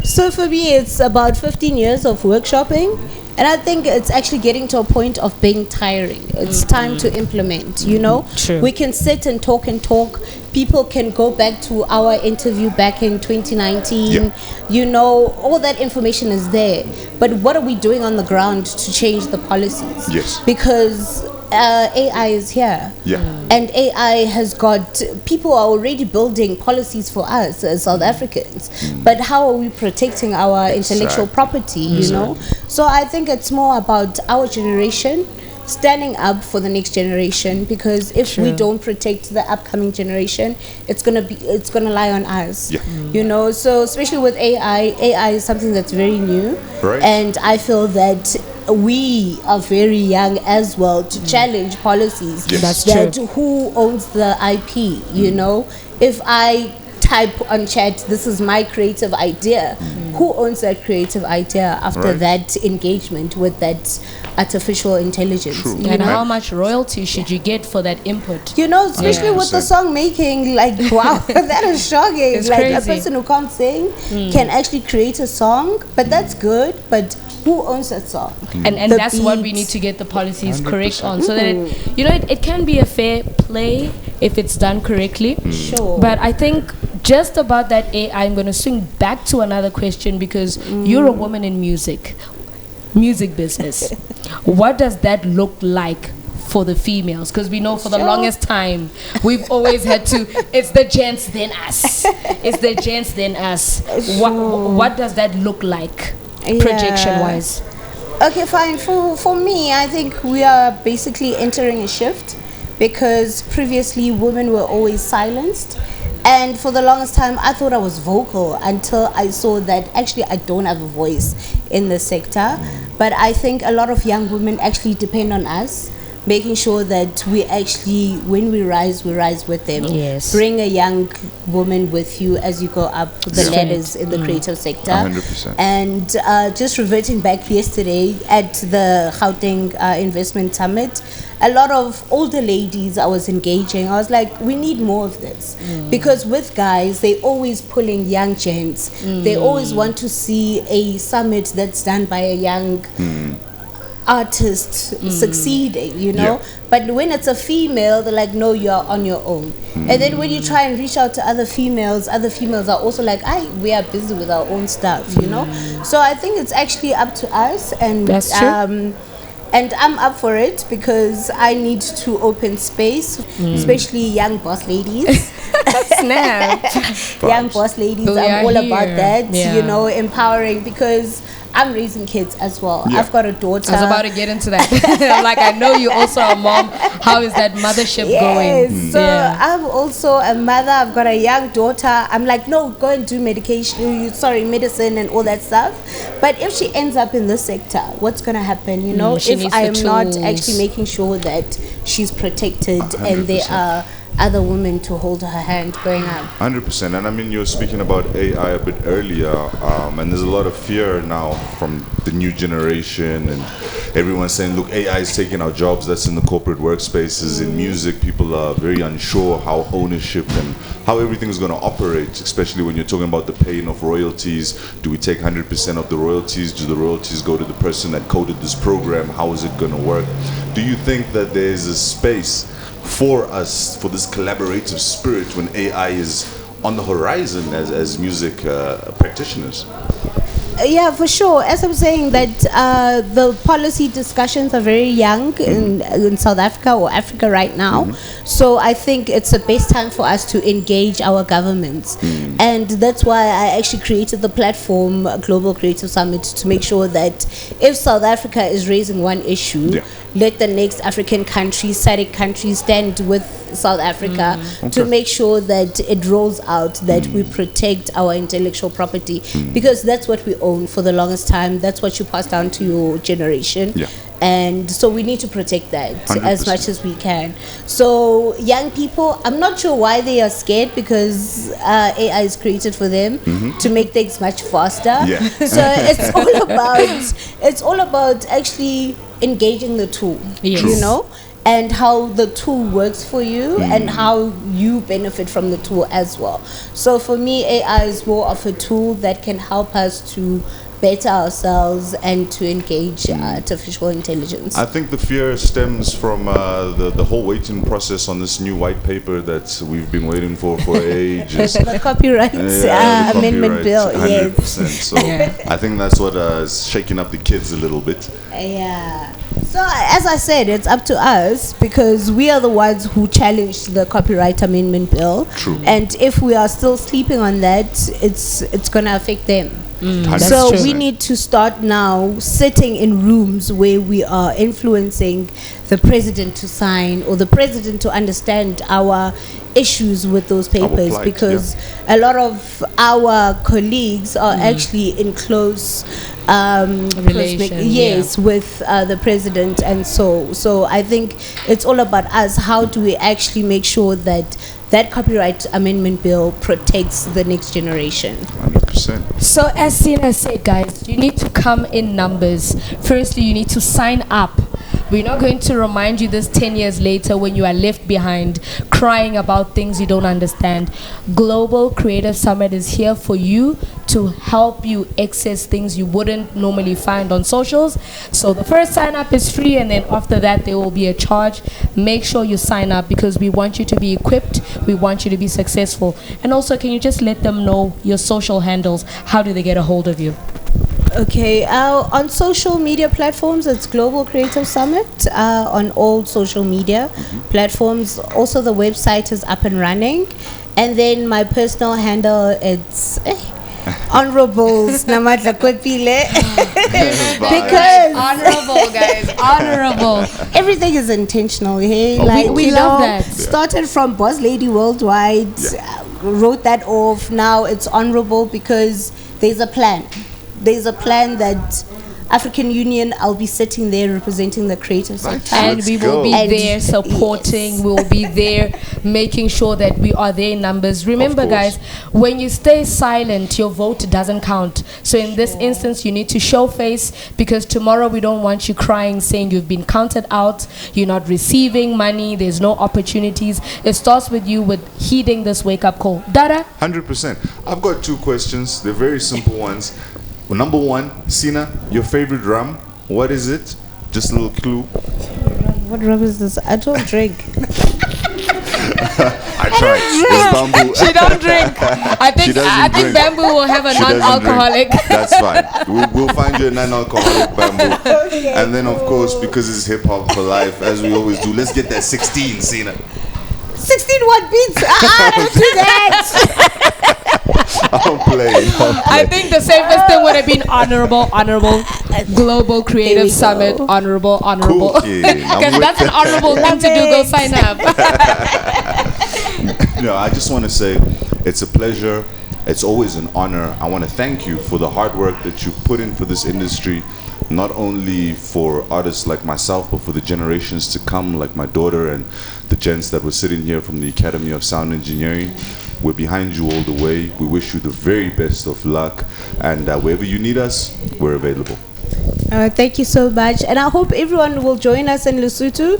So for me, it's about 15 years of workshopping, and I think it's actually getting to a point of being tiring. It's time to implement, you know. We can sit and talk. People can go back to our interview back in 2019. You know, all that information is there. But what are we doing on the ground to change the policies? Because AI is here. And AI has got, people are already building policies for us as South Africans. But how are we protecting our intellectual property, you know? So I think it's more about our generation standing up for the next generation, because if we don't protect the upcoming generation, it's gonna lie on us. You know, so especially with AI is something that's very new, and I feel that we are very young as well to challenge policies. That who owns the IP, you know? If I type on chat, this is my creative idea, who owns that creative idea after that engagement with that artificial intelligence? And how much royalty should you get for that input? You know, especially with the song making, like, wow, that is shocking. It's like crazy. A person who can't sing can actually create a song, but that's good, but who owns that song? And that's what we need to get the policies 100%. Correct on, so that you know, it can be a fair play if it's done correctly. But I think just about that AI, I'm going to swing back to another question, because you're a woman in music business. What does that look like for the females? Because we know for the longest time we've always had to, it's the gents then us, it's the gents then us. What does that look like projection wise? Okay, fine. For me, I think we are basically entering a shift, because previously women were always silenced. And for the longest time, I thought I was vocal until I saw that actually I don't have a voice in the sector. But I think a lot of young women actually depend on us, making sure that we actually, when we rise with them. Yes. Bring a young woman with you as you go up the ladders in the creative sector. 100%. And just reverting back yesterday at the Gauteng Investment Summit, a lot of older ladies I was engaging. I was like, we need more of this. Because with guys, they always pulling young gents. They always want to see a summit that's done by a young artist succeeding, you know. But when it's a female, they're like, no, you're on your own. And then when you try and reach out to other females are also like, we are busy with our own stuff, you know. So I think it's actually up to us, and that's true. and I'm up for it because I need to open space, especially young boss ladies. Snap. Young boss ladies, I'm all about that, you know, empowering, because I'm raising kids as well. I've got a daughter. I was about to get into that. I'm like, I know you also a mom. How is that mothership going? So I'm also a mother. I've got a young daughter. I'm like, no, go and do medicine and all that stuff. But if she ends up in this sector, what's going to happen? You know, if I am not actually making sure that she's protected 100%. And there are other women to hold her hand going up. 100%. And I mean, you were speaking about AI a bit earlier, and there's a lot of fear now from the new generation, and everyone's saying, look, AI is taking our jobs. That's in the corporate workspaces. In music, people are very unsure how ownership and how everything is going to operate, especially when you're talking about the paying of royalties. Do we take 100% of the royalties? Do the royalties go to the person that coded this program? How is it going to work? Do you think that there is a space for us, for this collaborative spirit, when AI is on the horizon as music practitioners? Yeah, for sure. As I'm saying, that the policy discussions are very young in South Africa or Africa right now. So I think it's the best time for us to engage our governments. And that's why I actually created the platform, Global Creative Summit, to make sure that if South Africa is raising one issue, let the next African country, SADC country, stand with South Africa to make sure that it rolls out, that we protect our intellectual property, because that's what we own for the longest time. That's what you pass down to your generation. And so we need to protect that 100%. As much as we can. So young people, I'm not sure why they are scared, because AI is created for them to make things much faster. So it's all about actually engaging the tool, you know, and how the tool works for you and how you benefit from the tool as well. So for me, AI is more of a tool that can help us to better ourselves and to engage artificial intelligence. I think the fear stems from the whole waiting process on this new white paper that we've been waiting for ages. The copyright amendment bill, 100%. So I think that's what is shaking up the kids a little bit. So as I said, it's up to us, because we are the ones who challenged the copyright amendment bill. And if we are still sleeping on that, it's going to affect them. So we need to start now sitting in rooms where we are influencing the president to sign, or the president to understand our issues with those papers, plight, because a lot of our colleagues are actually in close relation, with the president, and so I think it's all about us. How do we actually make sure that that copyright amendment bill protects the next generation? 100%. So as Sina said, guys, you need to come in numbers. Firstly, you need to sign up. We're not going to remind you this 10 years later when you are left behind crying about things you don't understand. Global Creative Summit is here for you to help you access things you wouldn't normally find on socials. So the first sign up is free, and then after that there will be a charge. Make sure you sign up, because we want you to be equipped, we want you to be successful. And also, can you just let them know your social handles? How do they get a hold of you? Okay, on social media platforms, it's Global Creative Summit on all social media platforms. Also, the website is up and running. And then my personal handle, it's Honorables Namadla Kotpile. Because honorable, guys, honorable. Everything is intentional. Hey, we love that. Started from Boss Lady Worldwide, wrote that off. Now it's honorable because there's a plan. There's a plan that African Union, I'll be sitting there representing the creative sector. And we will be there supporting. Yes. We'll be there making sure that we are there in numbers. Remember, guys, when you stay silent, your vote doesn't count. So in this instance, you need to show face, because tomorrow we don't want you crying, saying you've been counted out, you're not receiving money, there's no opportunities. It starts with you with heeding this wake-up call. Dada? 100%. I've got 2 questions. They're very simple ones. Well, number 1, Sina, your favorite rum, what is it? Just a little clue. What rum is this? I don't drink. I tried. It's Bamboo. She don't drink. I think Bamboo will have a non-alcoholic. That's fine. We'll find you a non-alcoholic Bamboo. Okay. And then, of course, because it's hip hop for life, as we always do, let's get that 16, Sina. 16 what beats? Don't do that. I'm playing. I think the safest thing would have been honorable Global Creative Summit, honorable. Because that's an honorable thing to do. Go sign up. I just want to say it's a pleasure. It's always an honor. I want to thank you for the hard work that you put in for this industry, not only for artists like myself, but for the generations to come, like my daughter and the gents that were sitting here from the Academy of Sound Engineering. We're behind you all the way. We wish you the very best of luck, and wherever you need us, we're available. Thank you so much, and I hope everyone will join us in Lesotho.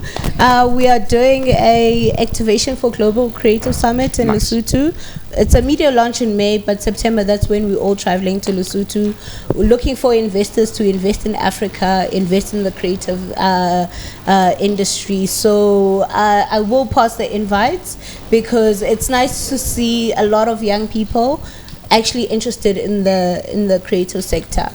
We are doing a activation for Global Creative Summit in Lesotho. It's a media launch in May, but September, that's when we're all traveling to Lesotho. We're looking for investors to invest in Africa, invest in the creative industry. So I will pass the invites, because it's nice to see a lot of young people actually interested in the creative sector.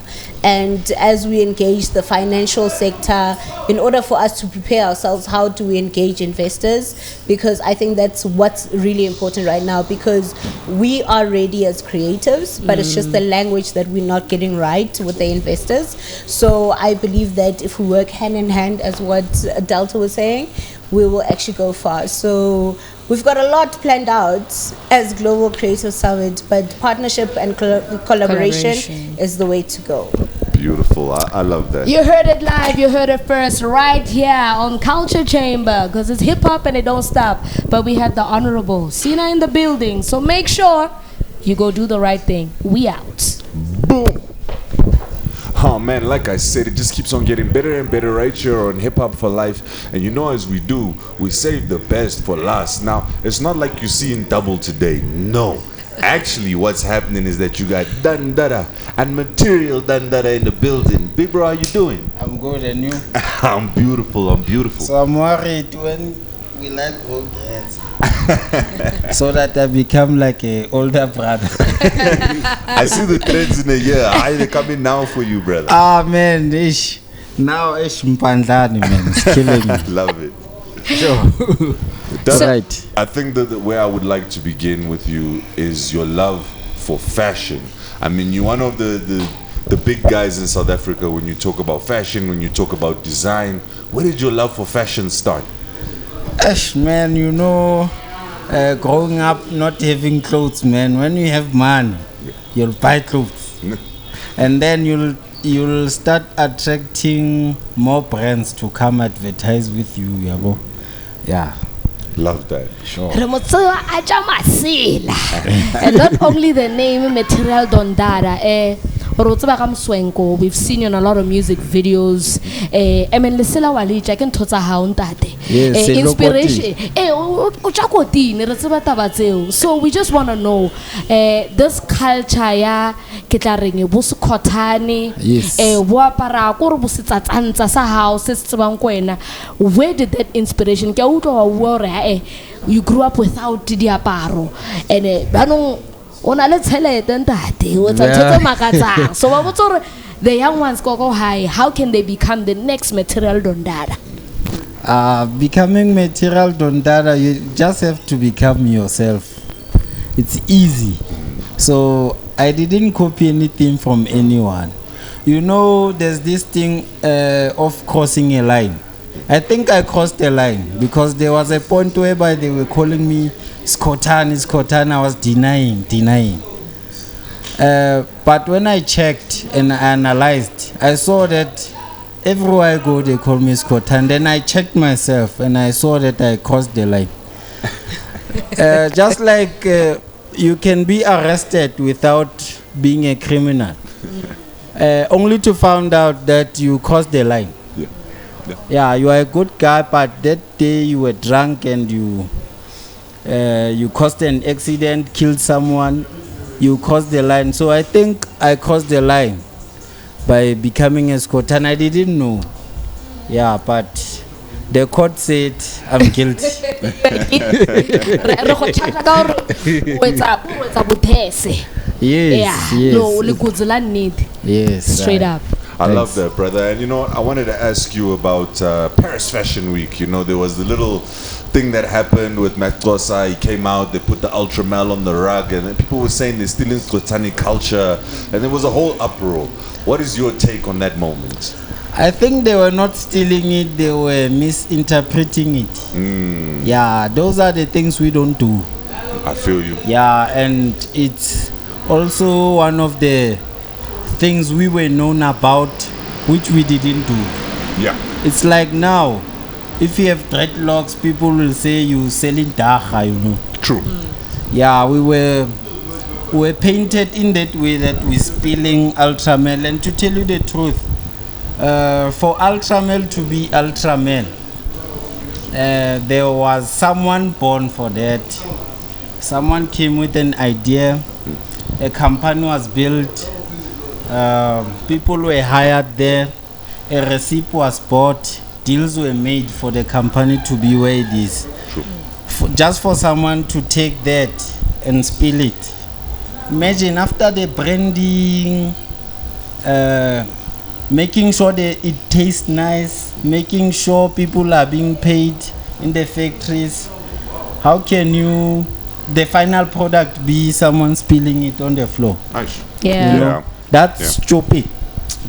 And as we engage the financial sector, in order for us to prepare ourselves, how do we engage investors? Because I think that's what's really important right now, because we are ready as creatives, but it's just the language that we're not getting right with the investors. So I believe that if we work hand in hand, as what Delta was saying, we will actually go far. So we've got a lot planned out as Global Creative Summit, but partnership and collaboration is the way to go. Beautiful. I love that. You heard it live. You heard it first right here on Culture Chamber, because it's hip-hop and it don't stop. But we had the Honorable Sina in the building, so make sure you go do the right thing. We out. Boom. Oh man, like I said, it just keeps on getting better and better right here on Hip Hop for Life. And as we do, we save the best for last. Now, it's not like you're seeing double today. No. Actually, what's happening is that you got Dada and Material Dada in the building. Big bro, how you doing? I'm good, and you? I'm beautiful. So I'm worried when we like old heads. So that I become like an older brother. I see the trends in the year. How are they coming now for you, brother? Man, now Mpandlani, man. It's killing me. Love it. Sure. That's right. I think that where I would like to begin with you is your love for fashion. I mean, you're one of the big guys in South Africa when you talk about fashion, when you talk about design. Where did your love for fashion start? Man, growing up not having clothes, man. When you have money, you'll buy clothes. And then you'll start attracting more brands to come advertise with you, yabo. Yeah. Love that. Sure. And not only the name Material Dada, we've seen you in a lot of music videos. I mean, I can inspiration. So we just want to know this culture ya ketlareng bosu khotane boapara go re bosetsatsa sa house se tsebang kwena. Where did that inspiration ke utlwa you grew up without diaparo and banong ona le tšhelete ntate o tsa makatsang. So the young ones go high, how can they become the next Material Dada? Becoming Material Dada, you just have to become yourself. It's easy. So I didn't copy anything from anyone. There's this thing of crossing a line. I think I crossed a line because there was a point whereby they were calling me Skotan. I was denying. But when I checked and I analyzed, I saw that everywhere I go, they call me Scott. And then I checked myself and I saw that I crossed the line. Just like you can be arrested without being a criminal, only to find out that you crossed the line. Yeah, you are a good guy, but that day you were drunk and you caused an accident, killed someone. You crossed the line. So I think I crossed the line by becoming a Scot, and I didn't know. Yeah, but the court said I'm guilty. Yes, yes. Straight up. I love that, brother. And I wanted to ask you about Paris Fashion Week. There was the little thing that happened with Maktosa. He came out, they put the Ultramel on the rug, and then people were saying they're stealing Skotani culture, and there was a whole uproar. What is your take on that moment? I think they were not stealing it, they were misinterpreting it. Yeah, those are the things we don't do. I feel you. Yeah, and it's also one of the things we were known about which we didn't do. Yeah. It's like now, if you have dreadlocks, people will say you selling dacha, True. Yeah, we were painted in that way that we're spilling Ultramel. And to tell you the truth, for Ultramel to be Ultramel, there was someone born for that. Someone came with an idea, a company was built, people were hired there, a receipt was bought, deals were made for the company to be where it is. True. Just for someone to take that and spill it. Imagine after the branding, making sure that it tastes nice, making sure people are being paid in the factories. How can the final product be someone spilling it on the floor? Nice. Yeah. That's stupid.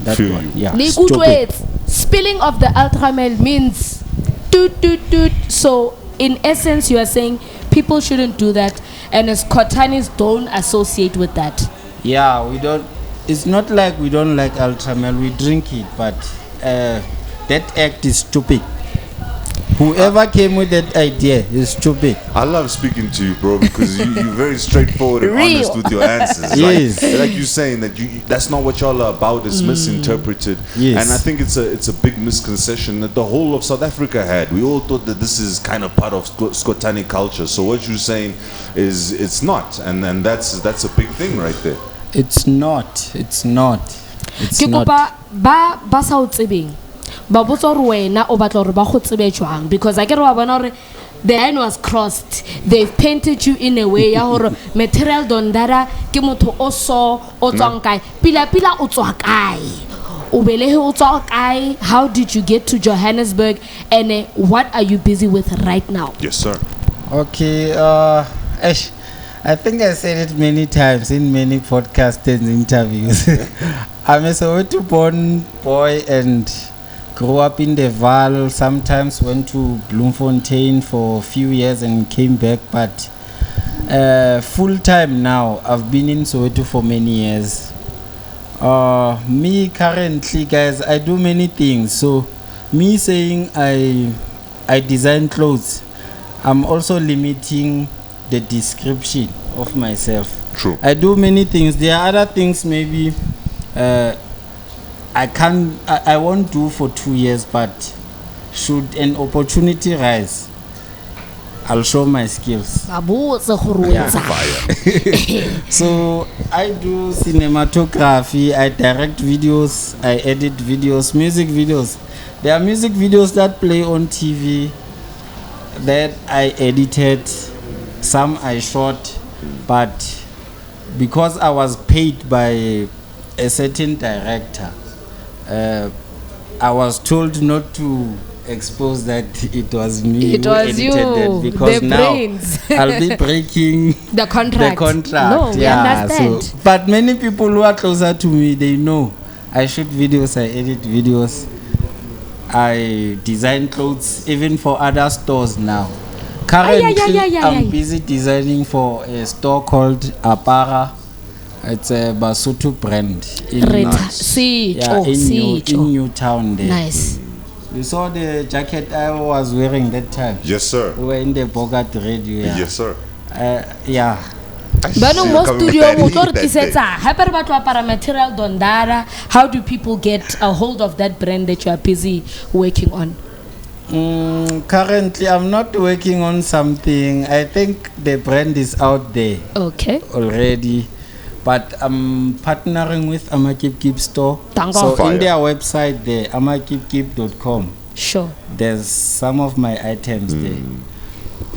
That's Feel what, you. yeah. Stupid. Spilling of the Ultramel means toot toot toot. So in essence, you are saying people shouldn't do that, and as Kotanis don't associate with that. Yeah, we don't. It's not like we don't like Ultramel. We drink it, but that act is stupid. Whoever came with that idea is stupid. I love speaking to you, bro, because you're very straightforward and honest with your answers. Yes. Like you're saying that that's not what y'all are about. It's misinterpreted. Yes. And I think it's a big misconception that the whole of South Africa had. We all thought that this is kind of part of Skotani culture. So what you're saying is it's not, and that's a big thing right there. It's not. It's not. It's not. Because I get the line was crossed. They've painted you in a way material don dada ke motho o so o tswang kae pila o tswa kae o belehe o tswa kae. How did you get to Johannesburg, and what are you busy with right now? Yes, sir. Okay, I think I said it many times in many podcasts and interviews. I'm a Soweto born boy and grew up in the Val, sometimes went to Bloemfontein for a few years and came back, but full time now. I've been in Soweto for many years. Me currently, guys, I do many things. So me saying I design clothes, I'm also limiting the description of myself. True. I do many things. There are other things maybe I won't do for 2 years, but should an opportunity rise, I'll show my skills. Yeah. So I do cinematography, I direct videos, I edit videos, music videos. There are music videos that play on TV that I edited, some I shot, but because I was paid by a certain director, I was told not to expose that it was me it who was edited you, it, because the now brains. I'll be breaking the contract. No, we understand. So, but many people who are closer to me, they know I shoot videos, I edit videos, I design clothes even for other stores now. Currently, I'm busy designing for a store called Apara. It's a Basotho brand in Newtown there. Nice. You saw the jacket I was wearing that time? Yes, sir. We were in the Bogart radio. Yeah. Yes, sir. Yeah. How do people get a hold of that brand that you are busy working on? Currently, I'm not working on something. I think the brand is out there. Okay. Already. But I'm partnering with Amakip store. So in their website there, amakipkip.com. Sure. There's some of my items there.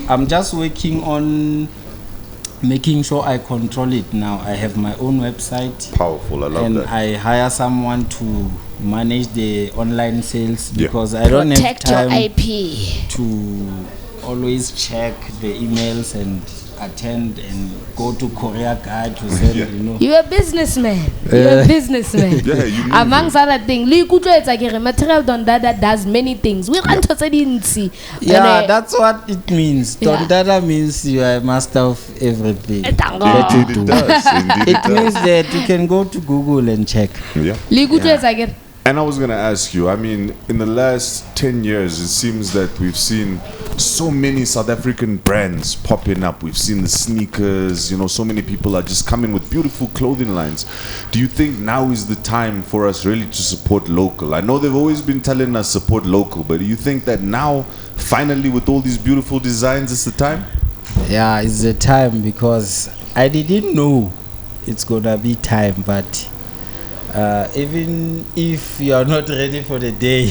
I'm just working on making sure I control it now. I have my own website. Powerful, I love and that. And I hire someone to manage the online sales because I don't have time your IP. To always check the emails and attend and go to Korea guide to send, you know. You're a businessman. You're a businessman. Amongst other things, material Don Dada does many things. We want to say that's what it means. Don Dada means you are a master of everything. It does. It means that you can go to Google and check. And I was going to ask you, I mean, in the last 10 years, it seems that we've seen so many South African brands popping up. We've seen the sneakers, you know, so many people are just coming with beautiful clothing lines. Do you think now is the time for us really to support local? I know they've always been telling us support local, but do you think that now, finally, with all these beautiful designs, it's the time? Yeah, it's the time because I didn't know it's going to be time, but even if you are not ready for the day,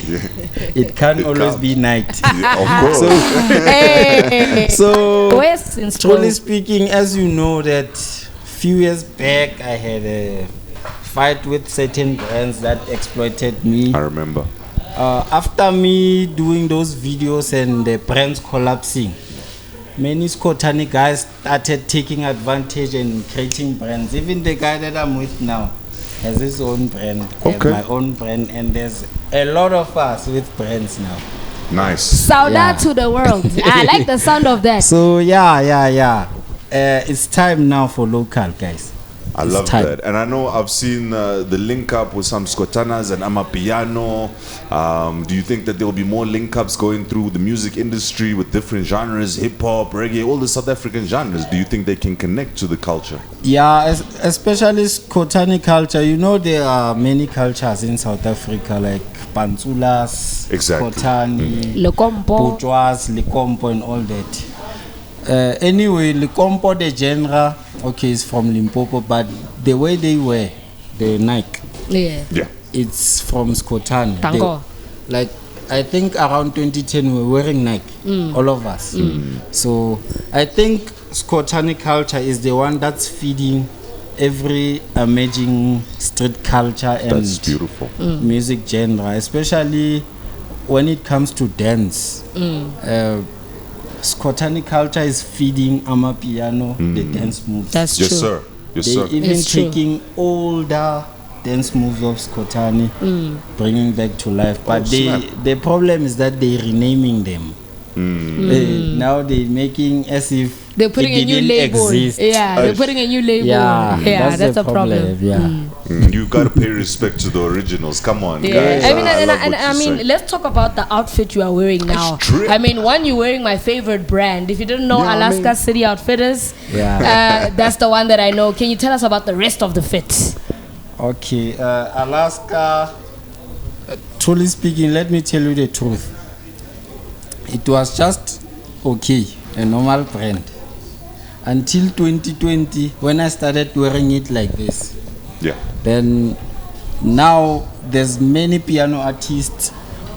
it can always be night. Of course. So truly speaking, as you know, that few years back I had a fight with certain brands that exploited me. I remember. After me doing those videos and the brands collapsing, many Skotani guys started taking advantage and creating brands. Even the guy that I'm with now has his own brand, I have my own brand, and there's a lot of us with brands now. Nice. Shout out to the world. I like the sound of that. So it's time now for local guys. I love that. And I know I've seen the link up with some Skotanas and Amapiano. Do you think that there will be more link ups going through the music industry with different genres, hip hop, reggae, all the South African genres? Do you think they can connect to the culture? Yeah, especially Skotani culture. You know, there are many cultures in South Africa like Pantsulas, Skotani, Lekompo, Bourgeois, Lekompo, and all that. Anyway, Lekompo, the genre, is from Limpopo, but the way they wear, the Nike, it's from Skotani. Like, I think around 2010 we were wearing Nike, all of us. So I think Skotani culture is the one that's feeding every emerging street culture and that's beautiful. Music genre, especially when it comes to dance. Skotani culture is feeding Amapiano the dance moves. That's true. Yes, sir. Yes, sir. They even taking older dance moves of Skotani, bringing back to life. But the problem is that they're renaming them. Now they're making as if they're putting a new label. Exist. They're putting a new label. Yeah, that's a problem. You've got to pay respect to the originals. Come on, guys. I mean, let's talk about the outfit you are wearing now. I mean, one, you're wearing my favorite brand. If you didn't know Alaska City Outfitters, that's the one that I know. Can you tell us about the rest of the fit? Okay, Alaska, truly speaking, let me tell you the truth. It was just a normal brand. Until 2020, when I started wearing it like this. Then now there's many piano artists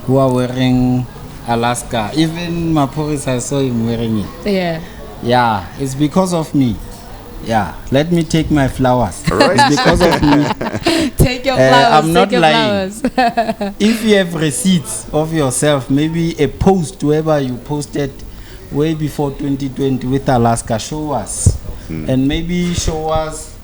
who are wearing Alaska. Even Maporis, I saw him wearing it. Yeah, it's because of me. Let me take my flowers. It's because of me. Take your flowers. I'm not lying. If you have receipts of yourself, maybe a post wherever you posted way before 2020 with Alaska, show us. And maybe show us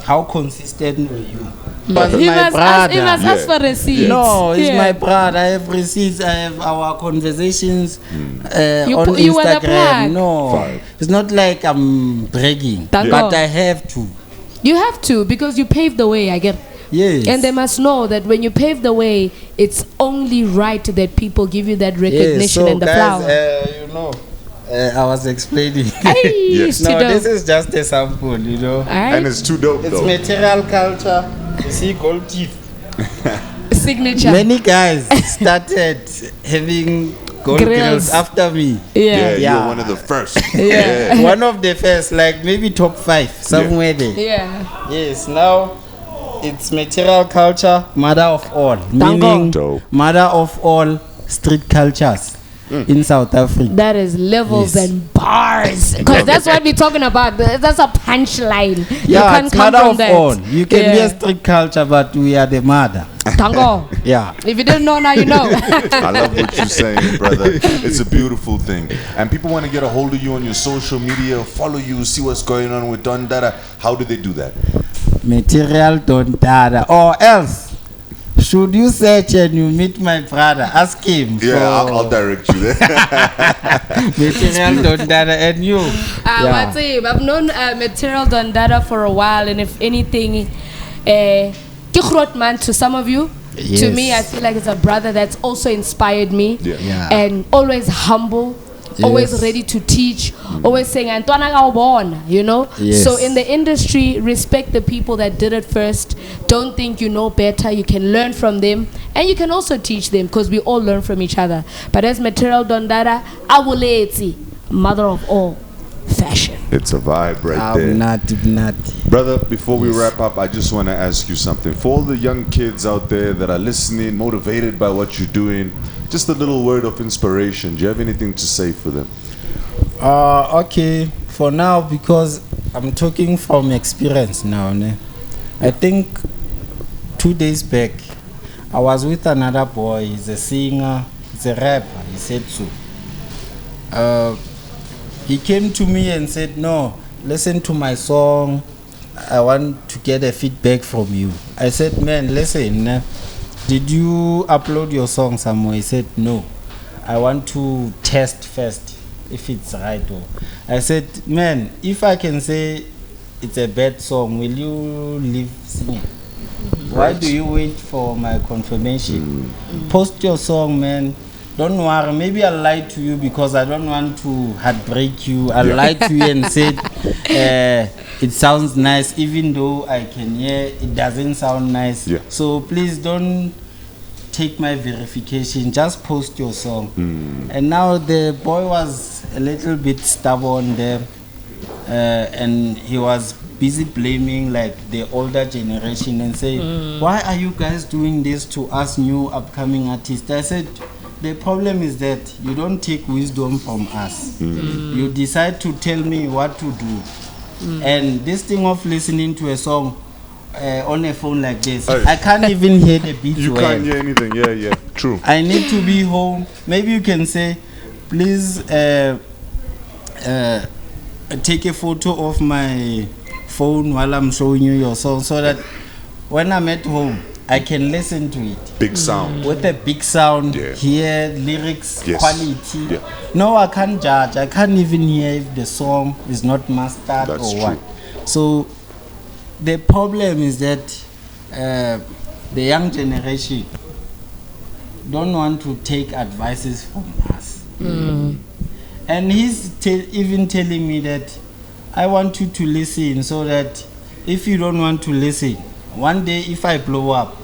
how consistent were you. But he must ask for receipts. No, it's my brother. I have receipts. I have our conversations on Instagram. No, it's not like I'm bragging, but I have to. You have to, because you paved the way, I get. Yes. And they must know that when you pave the way, it's only right that people give you that recognition and the guys, flower. you know, I was explaining. Yes. No, this is just a sample, you know. And it's too dope, it's though. material culture. You see, gold teeth. Signature. Many guys started having gold grills after me. Yeah. You're one of the first. One of the first, like maybe top 5, somewhere there. Yeah. Yes, now it's material culture, mother of all. Meaning mother of all street cultures in South Africa. That is levels and bars. Because that's what we're talking about. That's a punchline. Yeah, you can't it's come mother from of that. all. You can be a street culture, but we are the mother. Tango. Yeah. If you didn't know, now you know. I love what you're saying, brother. It's a beautiful thing. And people want to get a hold of you on your social media, follow you, see what's going on with Don Dada. How do they do that? Material Don Dada. Or else, should you search and you meet my brother, ask him. Yeah, I'll direct you there. Material Don Dada and you. I've known Material Don Dada for a while, and if anything, man, to some of you. Yes. To me, I feel like it's a brother that's also inspired me. And always humble, always ready to teach, always saying, you know. So in the industry, respect the people that did it first. Don't think you know better. You can learn from them, and you can also teach them, because we all learn from each other. But as Material Don Dada, mother of all fashion. It's a vibe right there. Not. Brother, before we wrap up, I just want to ask you something. For all the young kids out there that are listening, motivated by what you're doing, just a little word of inspiration. Do you have anything to say for them? Okay. For now, because I'm talking from experience now. I think 2 days back, I was with another boy. He's a singer. He's a rapper. He said so. He came to me and said, no, listen to my song. I want to get a feedback from you. I said, man, listen, did you upload your song somewhere? He said, no. I want to test first if it's right. I said, man, if I can say it's a bad song, will you leave singing? Why do you wait for my confirmation? Post your song, man. Don't worry, maybe I lied to you because I don't want to heartbreak you. I lied to you and said it sounds nice, even though I can hear it doesn't sound nice. So please don't take my verification, just post your song. And now the boy was a little bit stubborn there, and he was busy blaming like the older generation and say, why are you guys doing this to us new upcoming artists? I said, the problem is that you don't take wisdom from us. You decide to tell me what to do. And this thing of listening to a song on a phone like this, I can't even hear the beat. You can't hear anything. Yeah, true. I need to be home. Maybe you can say, please take a photo of my phone while I'm showing you your song, so that when I'm at home, I can listen to it. Big sound. With a big sound, hear lyrics, quality. No, I can't judge. I can't even hear if the song is not mastered or what. So the problem is that the young generation don't want to take advices from us. And he's even telling me that I want you to listen, so that if you don't want to listen, one day if I blow up,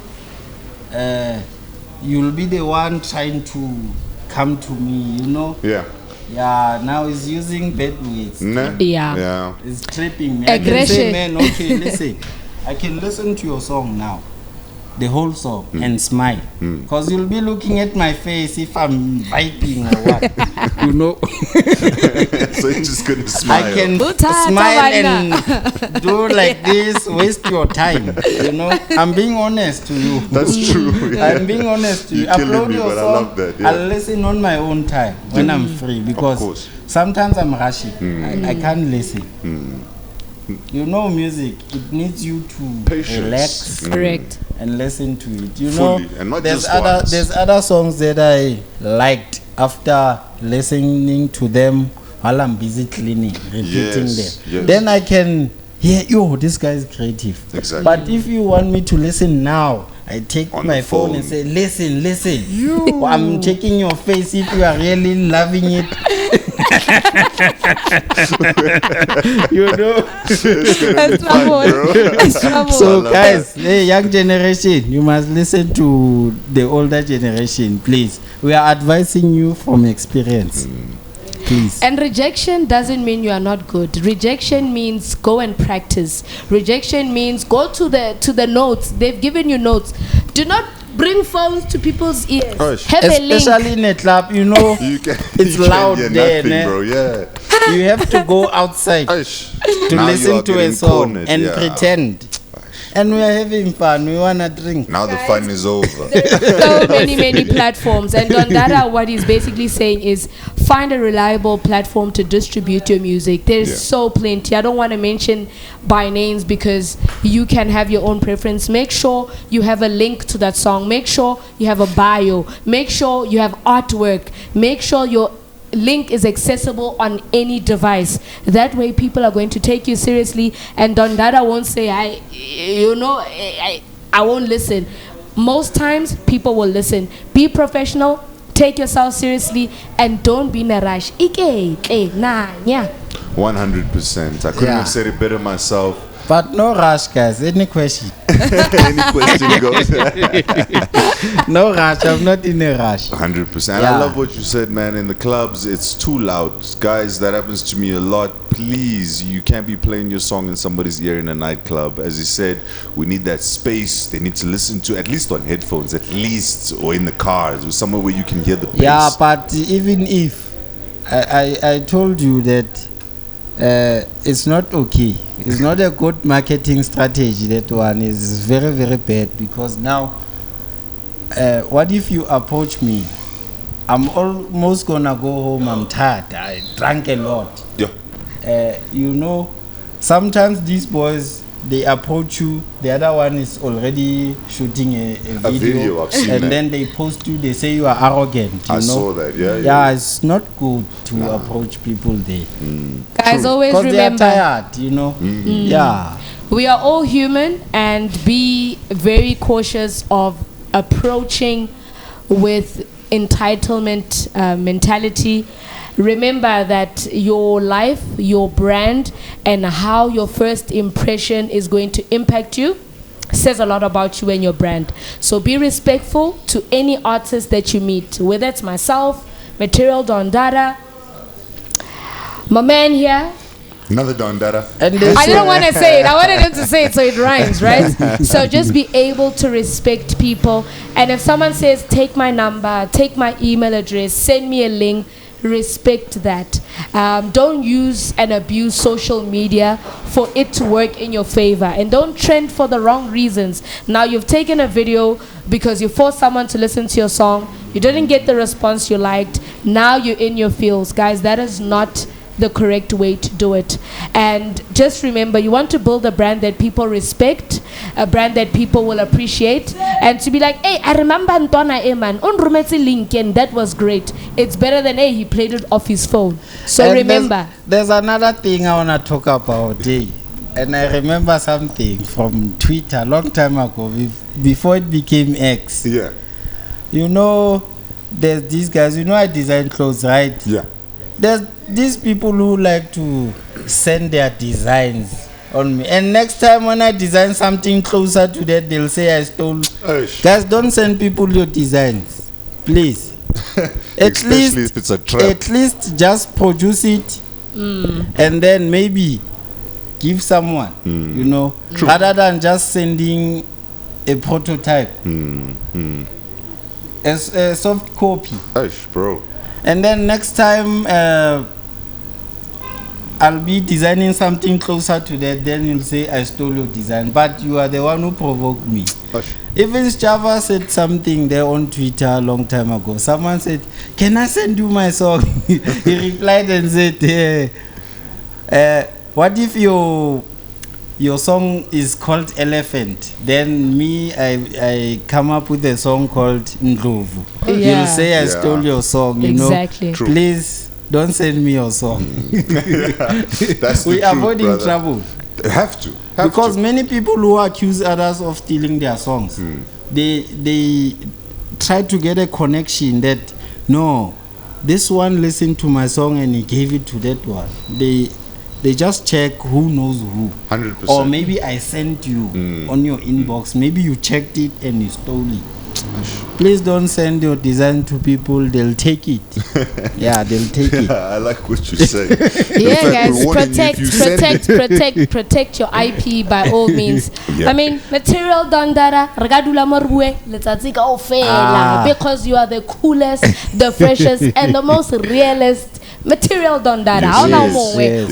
you'll be the one trying to come to me, you know? Yeah, now he's using bad words. He's tripping me. I can say, man, okay, listen. I can listen to your song now, the whole song, and smile. Because you'll be looking at my face if I'm vibing or what. You know? So you're just going to smile. I can smile and do like this, waste your time. You know? I'm being honest to you. That's true. I'm being honest to you. Upload your song. I love that. I'll listen on my own time when I'm free, because sometimes I'm rushing. I can't listen. You know, music, it needs you to relax and listen to it. You know, and not there's other songs that I liked after listening to them while I'm busy cleaning, repeating them. Then I can yeah, yo, this guy is creative. Exactly. But if you want me to listen now, I take On my the phone. phone and say, listen. I'm checking your face if you are really loving it. You know. That's trouble. So guys, hey, young generation, you must listen to the older generation, please. We are advising you from experience. Please. And rejection doesn't mean you are not good. Rejection means go and practice. Rejection means go to the notes. They've given you notes. Do not bring phones to people's ears. Have a link. Especially in a club, you know, it's loud there. Nothing, bro. Yeah. You have to go outside to Now listen to a song cornered, and pretend. And we are having fun. We want to drink. Now the fun is over. So many platforms. And Don Dada, what he's basically saying is find a reliable platform to distribute your music. There's so plenty. I don't want to mention by names because you can have your own preference. Make sure you have a link to that song. Make sure you have a bio. Make sure you have artwork. Make sure your link is accessible on any device. That way people are going to take you seriously, and Don Dada won't say I won't listen. Most times people will listen. Be professional, take yourself seriously, and don't be in a rush. 100%. I couldn't have said it better myself. But no rush, guys. Any question? Any question goes. No rush. I'm not in a rush. 100%. I love what you said, man. In the clubs, it's too loud. Guys, that happens to me a lot. Please, you can't be playing your song in somebody's ear in a nightclub. As you said, we need that space. They need to listen to, at least on headphones, at least, or in the cars, or somewhere where you can hear the bass. Yeah, but even if, I told you that it's not okay. It's not a good marketing strategy. That one is very, very bad, because now, what if you approach me? I'm almost gonna go home. I'm tired. I drank a lot. Yeah. You know, sometimes these boys, they approach you. The other one is already shooting a video, I've seen and that. then they post you. They say you are arrogant. You know? saw that. Yeah, it's not good to approach people there. Guys, always Because they are remember, tired, you know. Yeah. we are all human, and be very cautious of approaching with entitlement mentality. Remember that your life, your brand, and how your first impression is going to impact you says a lot about you and your brand. So be respectful to any artist that you meet, whether it's myself, Material Don Dada, my man here. Another Don Dada. I didn't want to say it. I wanted him to say it so it rhymes, right? So just be able to respect people. And if someone says, take my number, take my email address, send me a link, respect that. Don't use and abuse social media for it to work in your favor, and don't trend for the wrong reasons. Now you've taken a video because you forced someone to listen to your song, you didn't get the response you liked, now you're in your feels. Guys, that is not the correct way to do it. And just remember, you want to build a brand that people respect, a brand that people will appreciate, and to be like, hey, I remember Ntwana Eman unrumetse link, and that was great. It's better than, hey, he played it off his phone. So And remember, there's another thing I want to talk about, and I remember something from Twitter a long time ago, before it became X. Yeah. You know, there's these guys, you know, I design clothes, right? Yeah. There's these people who like to send their designs on me, and next time when I design something closer to that, they'll say I stole. Guys, don't send people your designs, please. Especially if it's a trap. At least just produce it, and then maybe give someone, you know, rather than just sending a prototype, as a soft copy. Bro. And then next time I'll be designing something closer to that, then you'll say I stole your design, but you are the one who provoked me. Even Java said something there on Twitter a long time ago. Someone said, can I send you my song? He replied and said, what if your song is called Elephant, then me, I come up with a song called Ndlovu. Yeah. You'll say I stole your song, you exactly. know. Please don't send me your song. That's We the avoiding truth, trouble. Have to. Because many people who accuse others of stealing their songs, they try to get a connection that, no, this one listened to my song and he gave it to that one. They just check who knows who. 100%. Or maybe I sent you on your inbox. Maybe you checked it and you stole it. Please don't send your design to people. They'll take it. Yeah, they'll take it. I like what you say. Yeah, guys, protect your IP by all means. I mean, material Don Dada, regadula morue, letsatsi kaofela, because you are the coolest, the freshest, and the most realist. Material Don Dada.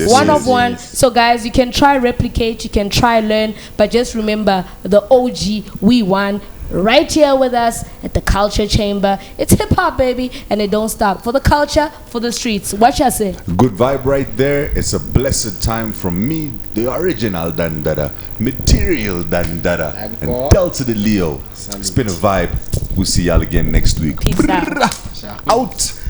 One of one. So guys, you can try replicate, you can try learn, but just remember the OG we won. Right here with us at the Culture Chamber. It's hip hop, baby, and it don't stop. For the culture, for the streets. What you say? Good vibe right there. It's a blessed time from me, the original Dan Dada, material Dan Dada, and Delta the Leo. It's been a vibe. We'll see y'all again next week. Peace out. Out.